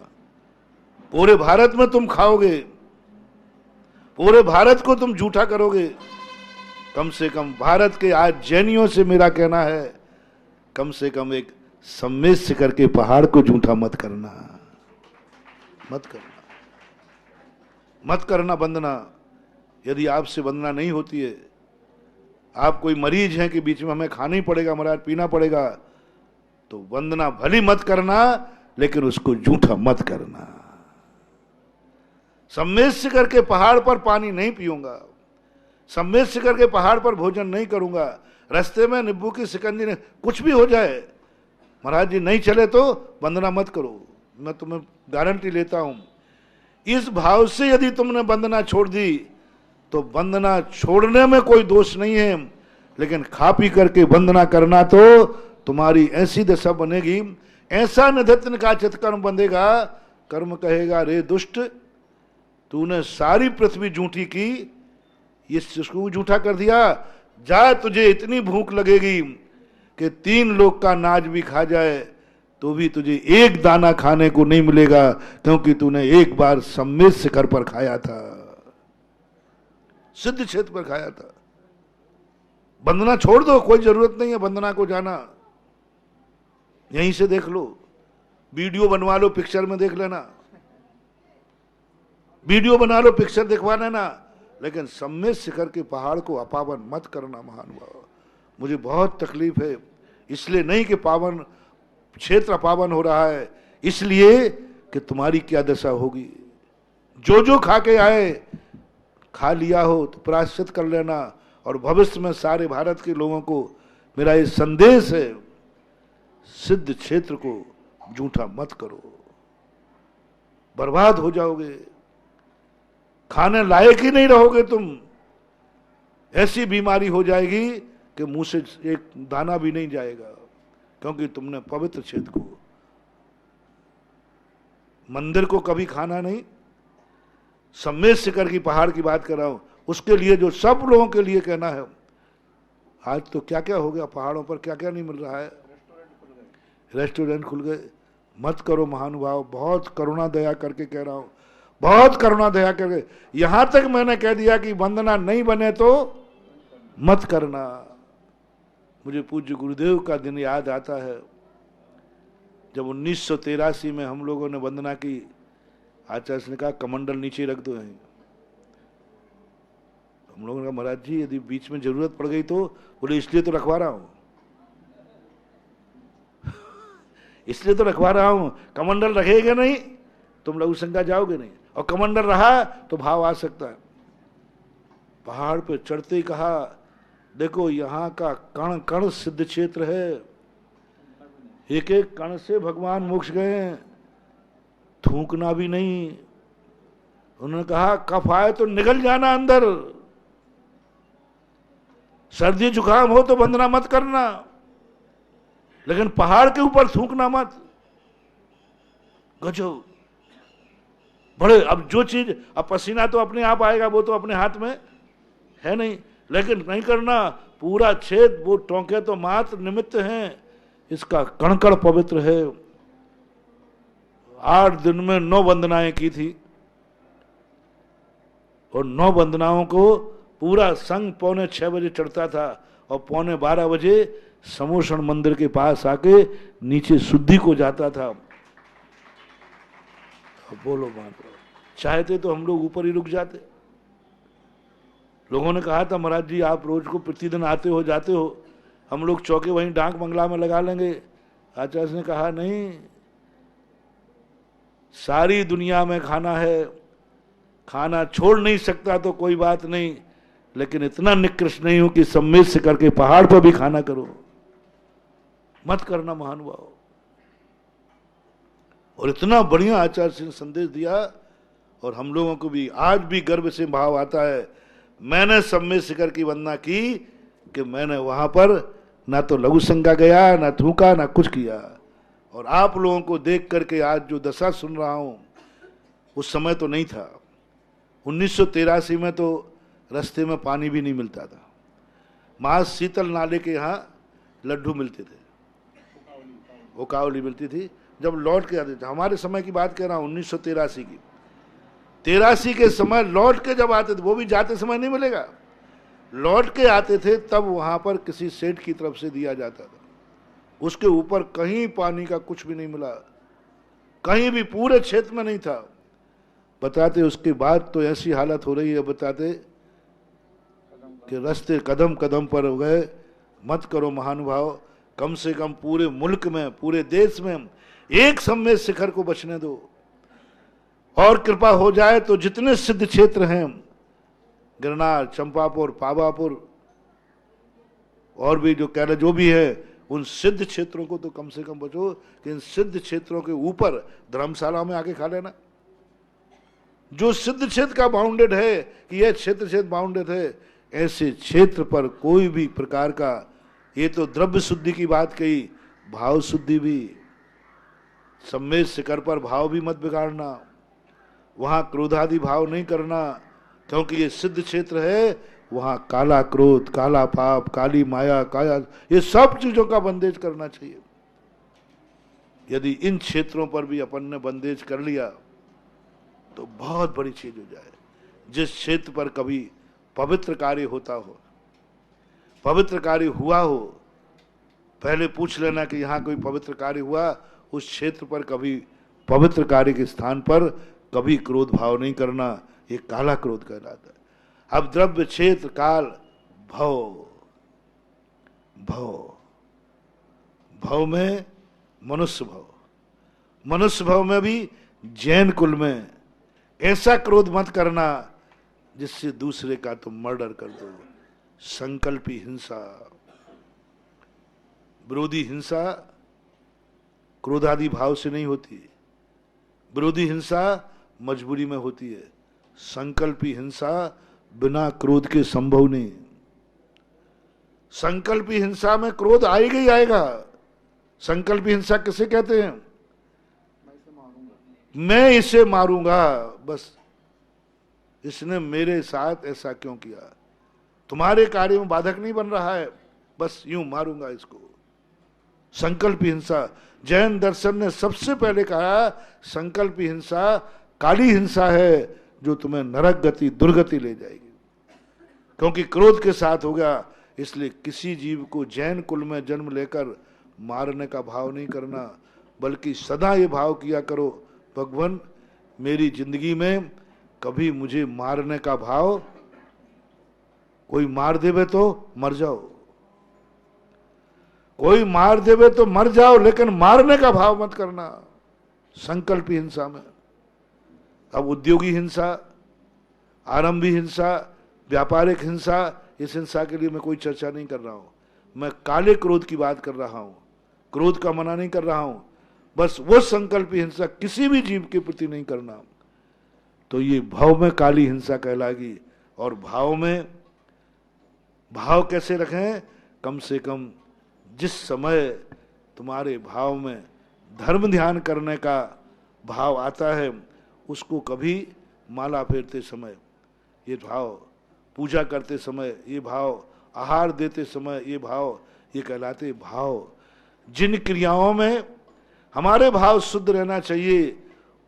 पूरे भारत में तुम खाओगे, पूरे भारत को तुम झूठा करोगे। कम से कम भारत के आज जैनियों से मेरा कहना है, कम से कम एक सम्मेद शिखर के पहाड़ को झूठा मत करना, मत करना, मत करना वंदना। यदि आपसे वंदना नहीं होती है, आप कोई मरीज हैं कि बीच में हमें खाना ही पड़ेगा महाराज, पीना पड़ेगा, तो वंदना भली मत करना, लेकिन उसको झूठा मत करना। सम्मेद शिखर के पहाड़ पर पानी नहीं पीऊंगा, सम्मेद शिखर के पहाड़ पर भोजन नहीं करूंगा, रास्ते में नींबू की शिकंजी ने कुछ भी हो जाए, महाराज जी नहीं चले तो वंदना मत करो, मैं तुम्हें गारंटी लेता हूं। इस भाव से यदि तुमने वंदना छोड़ दी तो वंदना छोड़ने में कोई दोष नहीं है, लेकिन खा पी करके वंदना करना तो तुम्हारी ऐसी दशा बनेगी, ऐसा निधत्न का चितकर्म बंधेगा। कर्म कहेगा रे दुष्ट, तूने सारी पृथ्वी झूठी की, इसको झूठा कर दिया, जा तुझे इतनी भूख लगेगी कि 3 लोग का नाज भी खा जाए तो भी तुझे एक दाना खाने को नहीं मिलेगा, क्योंकि तूने एक बार सम्मेद शिखर पर खाया था, सिद्ध क्षेत्र पर खाया था। वंदना छोड़ दो, कोई जरूरत नहीं है वंदना को जाना, यहीं से देख लो, वीडियो बनवा लो, पिक्चर में देख लेना, वीडियो बना लो, पिक्चर दिखवा लेना, लेकिन सम्मेद शिखर के पहाड़ को अपावन मत करना महानुभाव। मुझे बहुत तकलीफ है, इसलिए नहीं कि पावन क्षेत्र अपावन हो रहा है, इसलिए कि तुम्हारी क्या दशा होगी। जो जो खा के आए, खा लिया हो तो प्रायश्चित कर लेना, और भविष्य में सारे भारत के लोगों को मेरा ये संदेश है, सिद्ध क्षेत्र को झूठा मत करो, बर्बाद हो जाओगे, खाने लायक ही नहीं रहोगे तुम। ऐसी बीमारी हो जाएगी कि मुंह से एक दाना भी नहीं जाएगा, क्योंकि तुमने पवित्र क्षेत्र को, मंदिर को कभी खाना नहीं। सम्मेद शिखर की पहाड़ की बात कर रहा हूं, उसके लिए जो सब लोगों के लिए कहना है। आज तो क्या क्या हो गया, पहाड़ों पर क्या क्या नहीं मिल रहा है, रेस्टोरेंट खुल गए। मत करो महानुभाव, बहुत करुणा दया करके कह रहा हूं, बहुत करुणा दया करके। यहां तक मैंने कह दिया कि वंदना नहीं बने तो मत करना। मुझे पूज्य गुरुदेव का दिन याद आता है, जब 1983 में हम लोगों ने वंदना की, आचार्य ने कहा कमंडल नीचे रख दो। हम लोगों ने कहा महाराज जी यदि बीच में जरूरत पड़ गई तो, बोले इसलिए तो रखवा रहा हूं, इसलिए तो रखवा रहा हूं, कमंडल रखेगा नहीं तुम लघु संज्ञा जाओगे नहीं, और कमंडल रहा तो भाव आ सकता है। पहाड़ पे चढ़ते ही कहा देखो यहाँ का कण कण सिद्ध क्षेत्र है, एक एक कण से भगवान मोक्ष गए, थूकना भी नहीं। उन्होंने कहा कफ आए तो निकल जाना अंदर, सर्दी जुकाम हो तो वंदना मत करना, लेकिन पहाड़ के ऊपर थूकना मत। गजब बड़े, अब जो चीज, अब पसीना तो अपने आप आएगा, वो तो अपने हाथ में है नहीं, लेकिन नहीं करना। पूरा छेद, वो टोंके तो मात्र निमित्त हैं, इसका कणकण पवित्र है। 8 दिन में 9 वंदनाएं की थी और 9 वंदनाओं को पूरा संघ 6:45 बजे चढ़ता था और 12:15 बजे समोषण मंदिर के पास आके नीचे शुद्धि को जाता था। बोलो मान, चाहते तो हम लोग ऊपर ही रुक जाते। लोगों ने कहा था महाराज जी आप रोज को प्रतिदिन आते हो जाते हो, हम लोग चौके वहीं डाक बंगला में लगा लेंगे। आचार्य ने कहा नहीं, सारी दुनिया में खाना है, खाना छोड़ नहीं सकता तो कोई बात नहीं, लेकिन इतना निकृष्ट नहीं हो कि सम्मेद से करके पहाड़ पर भी खाना करो, मत करना महानुभाव। और इतना बढ़िया आचार्य ने संदेश दिया और हम लोगों को भी आज भी गर्व से भाव आता है। मैंने सम्मेद शिखर की वंदना की कि मैंने वहां पर ना तो लघु संज्ञा गया, ना थूका, ना कुछ किया। और आप लोगों को देख करके आज जो दशा सुन रहा हूं, उस समय तो नहीं था। 1983 में तो रास्ते में पानी भी नहीं मिलता था। मां शीतल नाले के यहाँ लड्डू मिलते थे, उकावली मिलती थी। जब लौट के आते थे, हमारे समय की बात कर रहा हूँ 1983 की, 83 के समय लौट के जब आते थे, वो भी जाते समय नहीं मिलेगा, लौट के आते थे, तब वहां पर किसी सेठ की तरफ से दिया जाता था। उसके ऊपर कहीं पानी का कुछ भी नहीं मिला, कहीं भी पूरे क्षेत्र में नहीं था। बताते उसके बाद तो ऐसी हालत हो रही है, बताते कि रास्ते कदम कदम पर हो गए। मत करो महानुभाव, कम से कम पूरे मुल्क में, पूरे देश में एक सम्मेद शिखर को बचने दो। और कृपा हो जाए तो जितने सिद्ध क्षेत्र हैं, गिरनार, चंपापुर, पावापुर और भी जो कह रहे जो भी है, उन सिद्ध क्षेत्रों को तो कम से कम बचो। कि इन सिद्ध क्षेत्रों के ऊपर धर्मशाला में आके खा लेना। जो सिद्ध क्षेत्र का बाउंडेड है कि यह क्षेत्र बाउंडेड है, ऐसे क्षेत्र पर कोई भी प्रकार का, ये तो द्रव्य शुद्धि की बात कही, भाव शुद्धि भी। सम्मेद शिखर पर भाव भी मत बिगाड़ना, वहां क्रोधादि भाव नहीं करना, क्योंकि ये सिद्ध क्षेत्र है। वहां काला क्रोध, काला पाप, काली माया, काया, ये सब चीजों का बंदेज करना चाहिए। यदि इन क्षेत्रों पर भी अपन ने बंदेज कर लिया तो बहुत बड़ी चीज हो जाए। जिस क्षेत्र पर कभी पवित्र कार्य होता हो, पवित्र कार्य हुआ हो, पहले पूछ लेना कि यहाँ कोई पवित्र कार्य हुआ। उस क्षेत्र पर कभी पवित्र कार्य के स्थान पर कभी क्रोध भाव नहीं करना, ये काला क्रोध कहलाता है। अब द्रव्य, क्षेत्र, काल, भव, भव, भव में मनुष्य भव, मनुष्य भव में भी जैन कुल में ऐसा क्रोध मत करना जिससे दूसरे का तुम मर्डर कर दो। संकल्पी हिंसा, विरोधी हिंसा क्रोधादि भाव से नहीं होती, विरोधी हिंसा मजबूरी में होती है। संकल्पी हिंसा बिना क्रोध के संभव नहीं। संकल्पी हिंसा में क्रोध आएगा ही आएगा। संकल्पी हिंसा किसे कहते हैं? मैं इसे मारूंगा, बस इसने मेरे साथ ऐसा क्यों किया, तुम्हारे कार्य में बाधक नहीं बन रहा है, बस यूं मारूंगा इसको। संकल्पी हिंसा, जैन दर्शन ने सबसे पहले कहा संकल्पी हिंसा काली हिंसा है जो तुम्हें नरक गति, दुर्गति ले जाएगी, क्योंकि क्रोध के साथ होगा। इसलिए किसी जीव को जैन कुल में जन्म लेकर मारने का भाव नहीं करना, बल्कि सदा ये भाव किया करो, भगवान मेरी जिंदगी में कभी मुझे मारने का भाव, कोई मार देवे तो मर जाओ, कोई मार देवे तो मर जाओ, लेकिन मारने का भाव मत करना संकल्पी हिंसा में। अब उद्योगी हिंसा, आरंभी हिंसा, व्यापारिक हिंसा, इस हिंसा के लिए मैं कोई चर्चा नहीं कर रहा हूं। मैं काले क्रोध की बात कर रहा हूं, क्रोध का मना नहीं कर रहा हूं। बस वो संकल्पी हिंसा किसी भी जीव के प्रति नहीं करना, तो ये भाव में काली हिंसा कहलाएगी। और भाव में भाव कैसे रखें? कम से कम जिस समय तुम्हारे भाव में धर्म ध्यान करने का भाव आता है, उसको कभी माला फेरते समय ये भाव पूजा करते समय ये भाव, आहार देते समय ये भाव, ये कहलाते भाव। जिन क्रियाओं में हमारे भाव शुद्ध रहना चाहिए,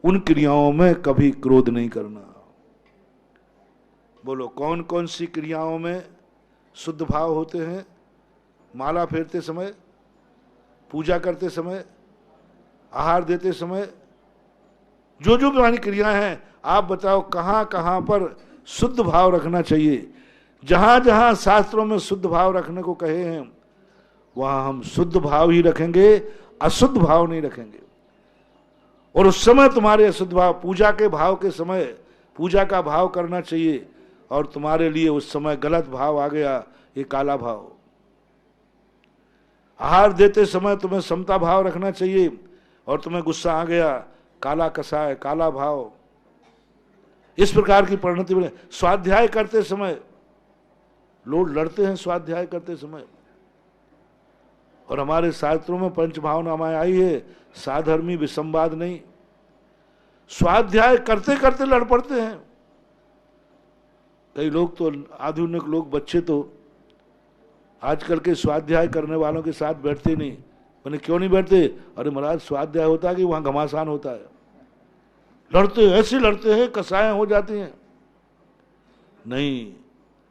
उन क्रियाओं में कभी क्रोध नहीं करना। बोलो कौन कौन सी क्रियाओं में शुद्ध भाव होते हैं? माला फेरते समय, पूजा करते समय, आहार देते समय, जो जो पुरानी क्रियाएं हैं, आप बताओ कहां कहां पर शुद्ध भाव रखना चाहिए? जहां जहां शास्त्रों में शुद्ध भाव रखने को कहे हैं, वहां हम शुद्ध भाव ही रखेंगे, अशुद्ध भाव नहीं रखेंगे। और उस समय तुम्हारे अशुद्ध भाव, पूजा के भाव के समय पूजा का भाव करना चाहिए, और तुम्हारे लिए उस समय गलत भाव आ गया, ये काला भाव। आहार देते समय तुम्हें समता भाव रखना चाहिए, और तुम्हें गुस्सा आ गया, काला कसाय, काला भाव। इस प्रकार की परिणति बने। स्वाध्याय करते समय लोग लड़ते हैं, स्वाध्याय करते समय, और हमारे शास्त्रों में पंच भावनामाएं आई है, साधर्मी विसंवाद नहीं। स्वाध्याय करते करते लड़ पड़ते हैं। कई लोग तो, आधुनिक लोग, बच्चे तो आजकल के स्वाध्याय करने वालों के साथ बैठते नहीं। मैंने क्यों नहीं बैठते? अरे महाराज स्वाध्याय होता है कि वहां घमासान होता है। लड़ते, ऐसे लड़ते हैं, कसाएं हो जाती हैं। नहीं,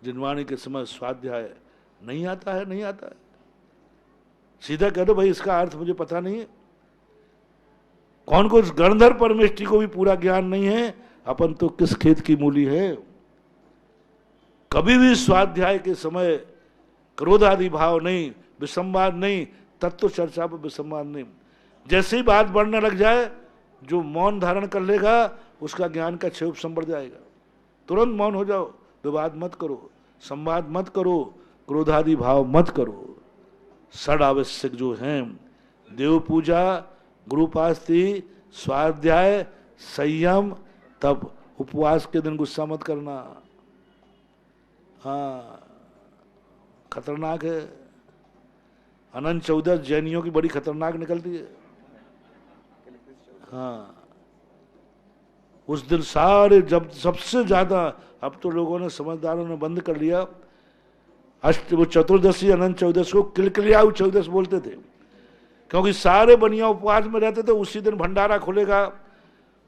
जिनवाणी के समय स्वाध्याय नहीं आता है, नहीं आता है। सीधा कह दो भाई इसका अर्थ मुझे पता नहीं है। कौन को गणधर परमेष्ठी को भी पूरा ज्ञान नहीं है, अपन तो किस खेत की मूली है। कभी भी स्वाध्याय के समय क्रोध आदि भाव नहीं, विसंवाद नहीं, तत्व चर्चा पर विसंवाद नहीं। जैसे ही बात बढ़ने लग जाए, जो मौन धारण कर लेगा उसका ज्ञान का क्षोभ बढ़ जाएगा। तुरंत मौन हो जाओ, विवाद मत करो, संवाद मत करो, क्रोधादि भाव मत करो। षड आवश्यक जो हैं, देव पूजा, गुरुपास्ति, स्वाध्याय, संयम, तब उपवास के दिन गुस्सा मत करना। हाँ, खतरनाक है। अनंत 14 जैनियों की बड़ी खतरनाक निकलती है। हाँ, उस दिन सारे, जब सबसे ज्यादा, अब तो लोगों ने, समझदारों ने बंद कर लिया, वो चतुर्दशी अनंत 14 को किलकिलियाऊ 14 बोलते थे, क्योंकि सारे बनिया उपवास में रहते थे। उसी दिन भंडारा खुलेगा,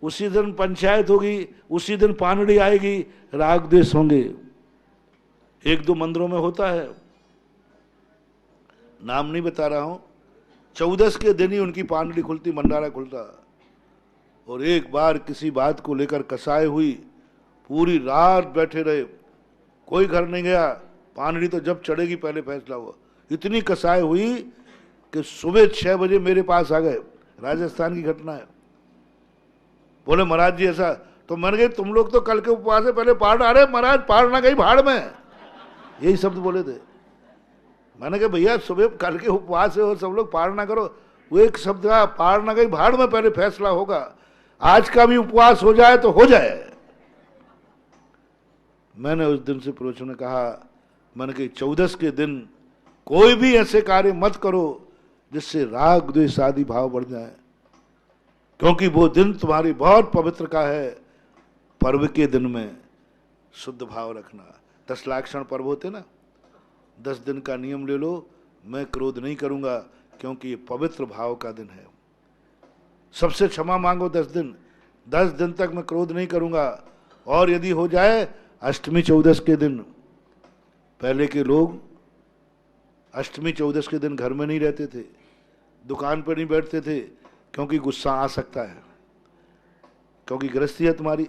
उसी दिन पंचायत होगी, उसी दिन पानड़ी आएगी, राग द्वेष होंगे। एक दो मंदिरों में होता है, नाम नहीं बता रहा हूं। 14 के दिन ही उनकी पानड़ी खुलती, भंडारा खुलता। और एक बार किसी बात को लेकर कसाई हुई, पूरी रात बैठे रहे, कोई घर नहीं गया। पानड़ी तो जब चढ़ेगी पहले फैसला हुआ। इतनी कसाई हुई कि सुबह 6 बजे मेरे पास आ गए। राजस्थान की घटना है। बोले महाराज जी ऐसा, तो मैंने कहा तुम लोग तो कल के उपवास से पहले पार आ रहे। महाराज पार ना गई भाड़ में, यही शब्द बोले थे। मैंने कहा भैया सुबह कल के उपवास है और सब लोग पार ना करो। वो एक शब्द का, पार ना गई भाड़ में, पहले फैसला होगा। आज का भी उपवास हो जाए तो हो जाए। मैंने उस दिन से प्रवचन में कहा, मैंने कहा 14 के दिन कोई भी ऐसे कार्य मत करो जिससे राग द्वेष आदि भाव बढ़ जाए, क्योंकि वो दिन तुम्हारी बहुत पवित्र का है। पर्व के दिन में शुद्ध भाव रखना। 10 लाक्षण पर्व होते ना, 10 दिन का नियम ले लो, मैं क्रोध नहीं करूंगा क्योंकि ये पवित्र भाव का दिन है। सबसे क्षमा मांगो 10 दिन, 10 दिन तक मैं क्रोध नहीं करूंगा। और यदि हो जाए अष्टमी 14 के दिन, पहले के लोग अष्टमी 14 के दिन घर में नहीं रहते थे, दुकान पर नहीं बैठते थे, क्योंकि गुस्सा आ सकता है, क्योंकि गृहस्थी है तुम्हारी।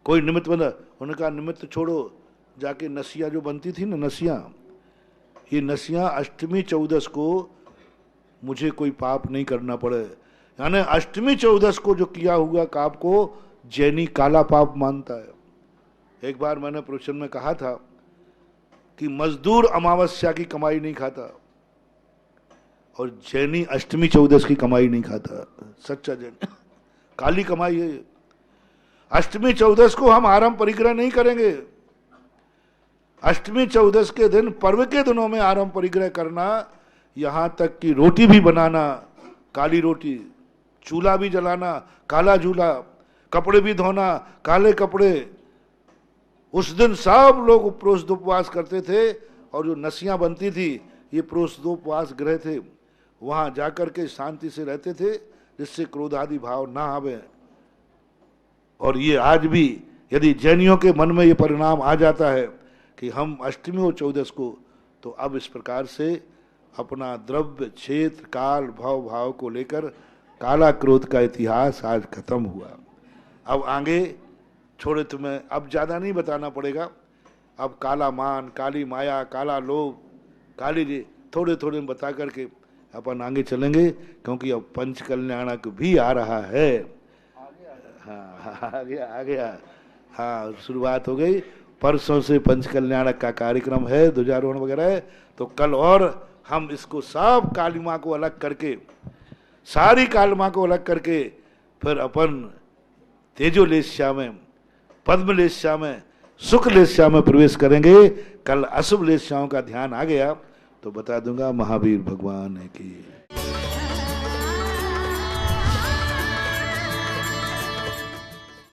कोई निमित्त बना, उन्होंने कहा निमित्त छोड़ो, जाके नसिया जो बनती थी ना, नसिया, ये नसिया अष्टमी 14 को मुझे कोई पाप नहीं करना पड़े। यानी अष्टमी 14 को जो किया हुआ पाप को जैनी काला पाप मानता है। एक बार मैंने प्रवचन में कहा था कि मजदूर अमावस्या की कमाई नहीं खाता और जैनी अष्टमी 14 की कमाई नहीं खाता। सच्चा जैन, काली कमाई है। अष्टमी 14 को हम आराम परिग्रह नहीं करेंगे। अष्टमी 14 के दिन, पर्व के दिनों में आराम परिग्रह करना, यहां तक कि रोटी भी बनाना काली रोटी, चूल्हा भी जलाना काला चूल्हा, कपड़े भी धोना काले कपड़े, उस दिन सब लोग प्रोषदोपवास करते थे और जो नसियां बनती थी ये प्रोषदोपवास ग्रह थे, वहां जाकर के शांति से रहते थे जिससे क्रोध आदि भाव ना आवे। और ये आज भी यदि जैनियों के मन में ये परिणाम आ जाता है कि हम अष्टमी और चौदस को, तो अब इस प्रकार से अपना द्रव्य क्षेत्र काल भाव भाव को लेकर काला क्रोध का इतिहास आज खत्म हुआ। अब आगे छोड़े तुम्हें अब ज्यादा नहीं बताना पड़ेगा। अब काला मान, काली माया, काला लोभ, काली जी थोड़े थोड़े बता करके अपन आगे चलेंगे, क्योंकि अब पंच कल्याणक भी आ रहा है। हाँ आ गया हाँ शुरुआत हो गई। परसों से पंच कल्याणक का कार्यक्रम है, ध्वजारोहण वगैरह है। तो कल और हम इसको सब काली माँ को अलग करके, सारी काली माँ को अलग करके फिर अपन तेजोलेस्या में, पद्मलेस्या में, शुक्लेस्या में प्रवेश करेंगे। कल अशुभ लेस्याओं का ध्यान आ गया तो बता दूंगा। महावीर भगवान की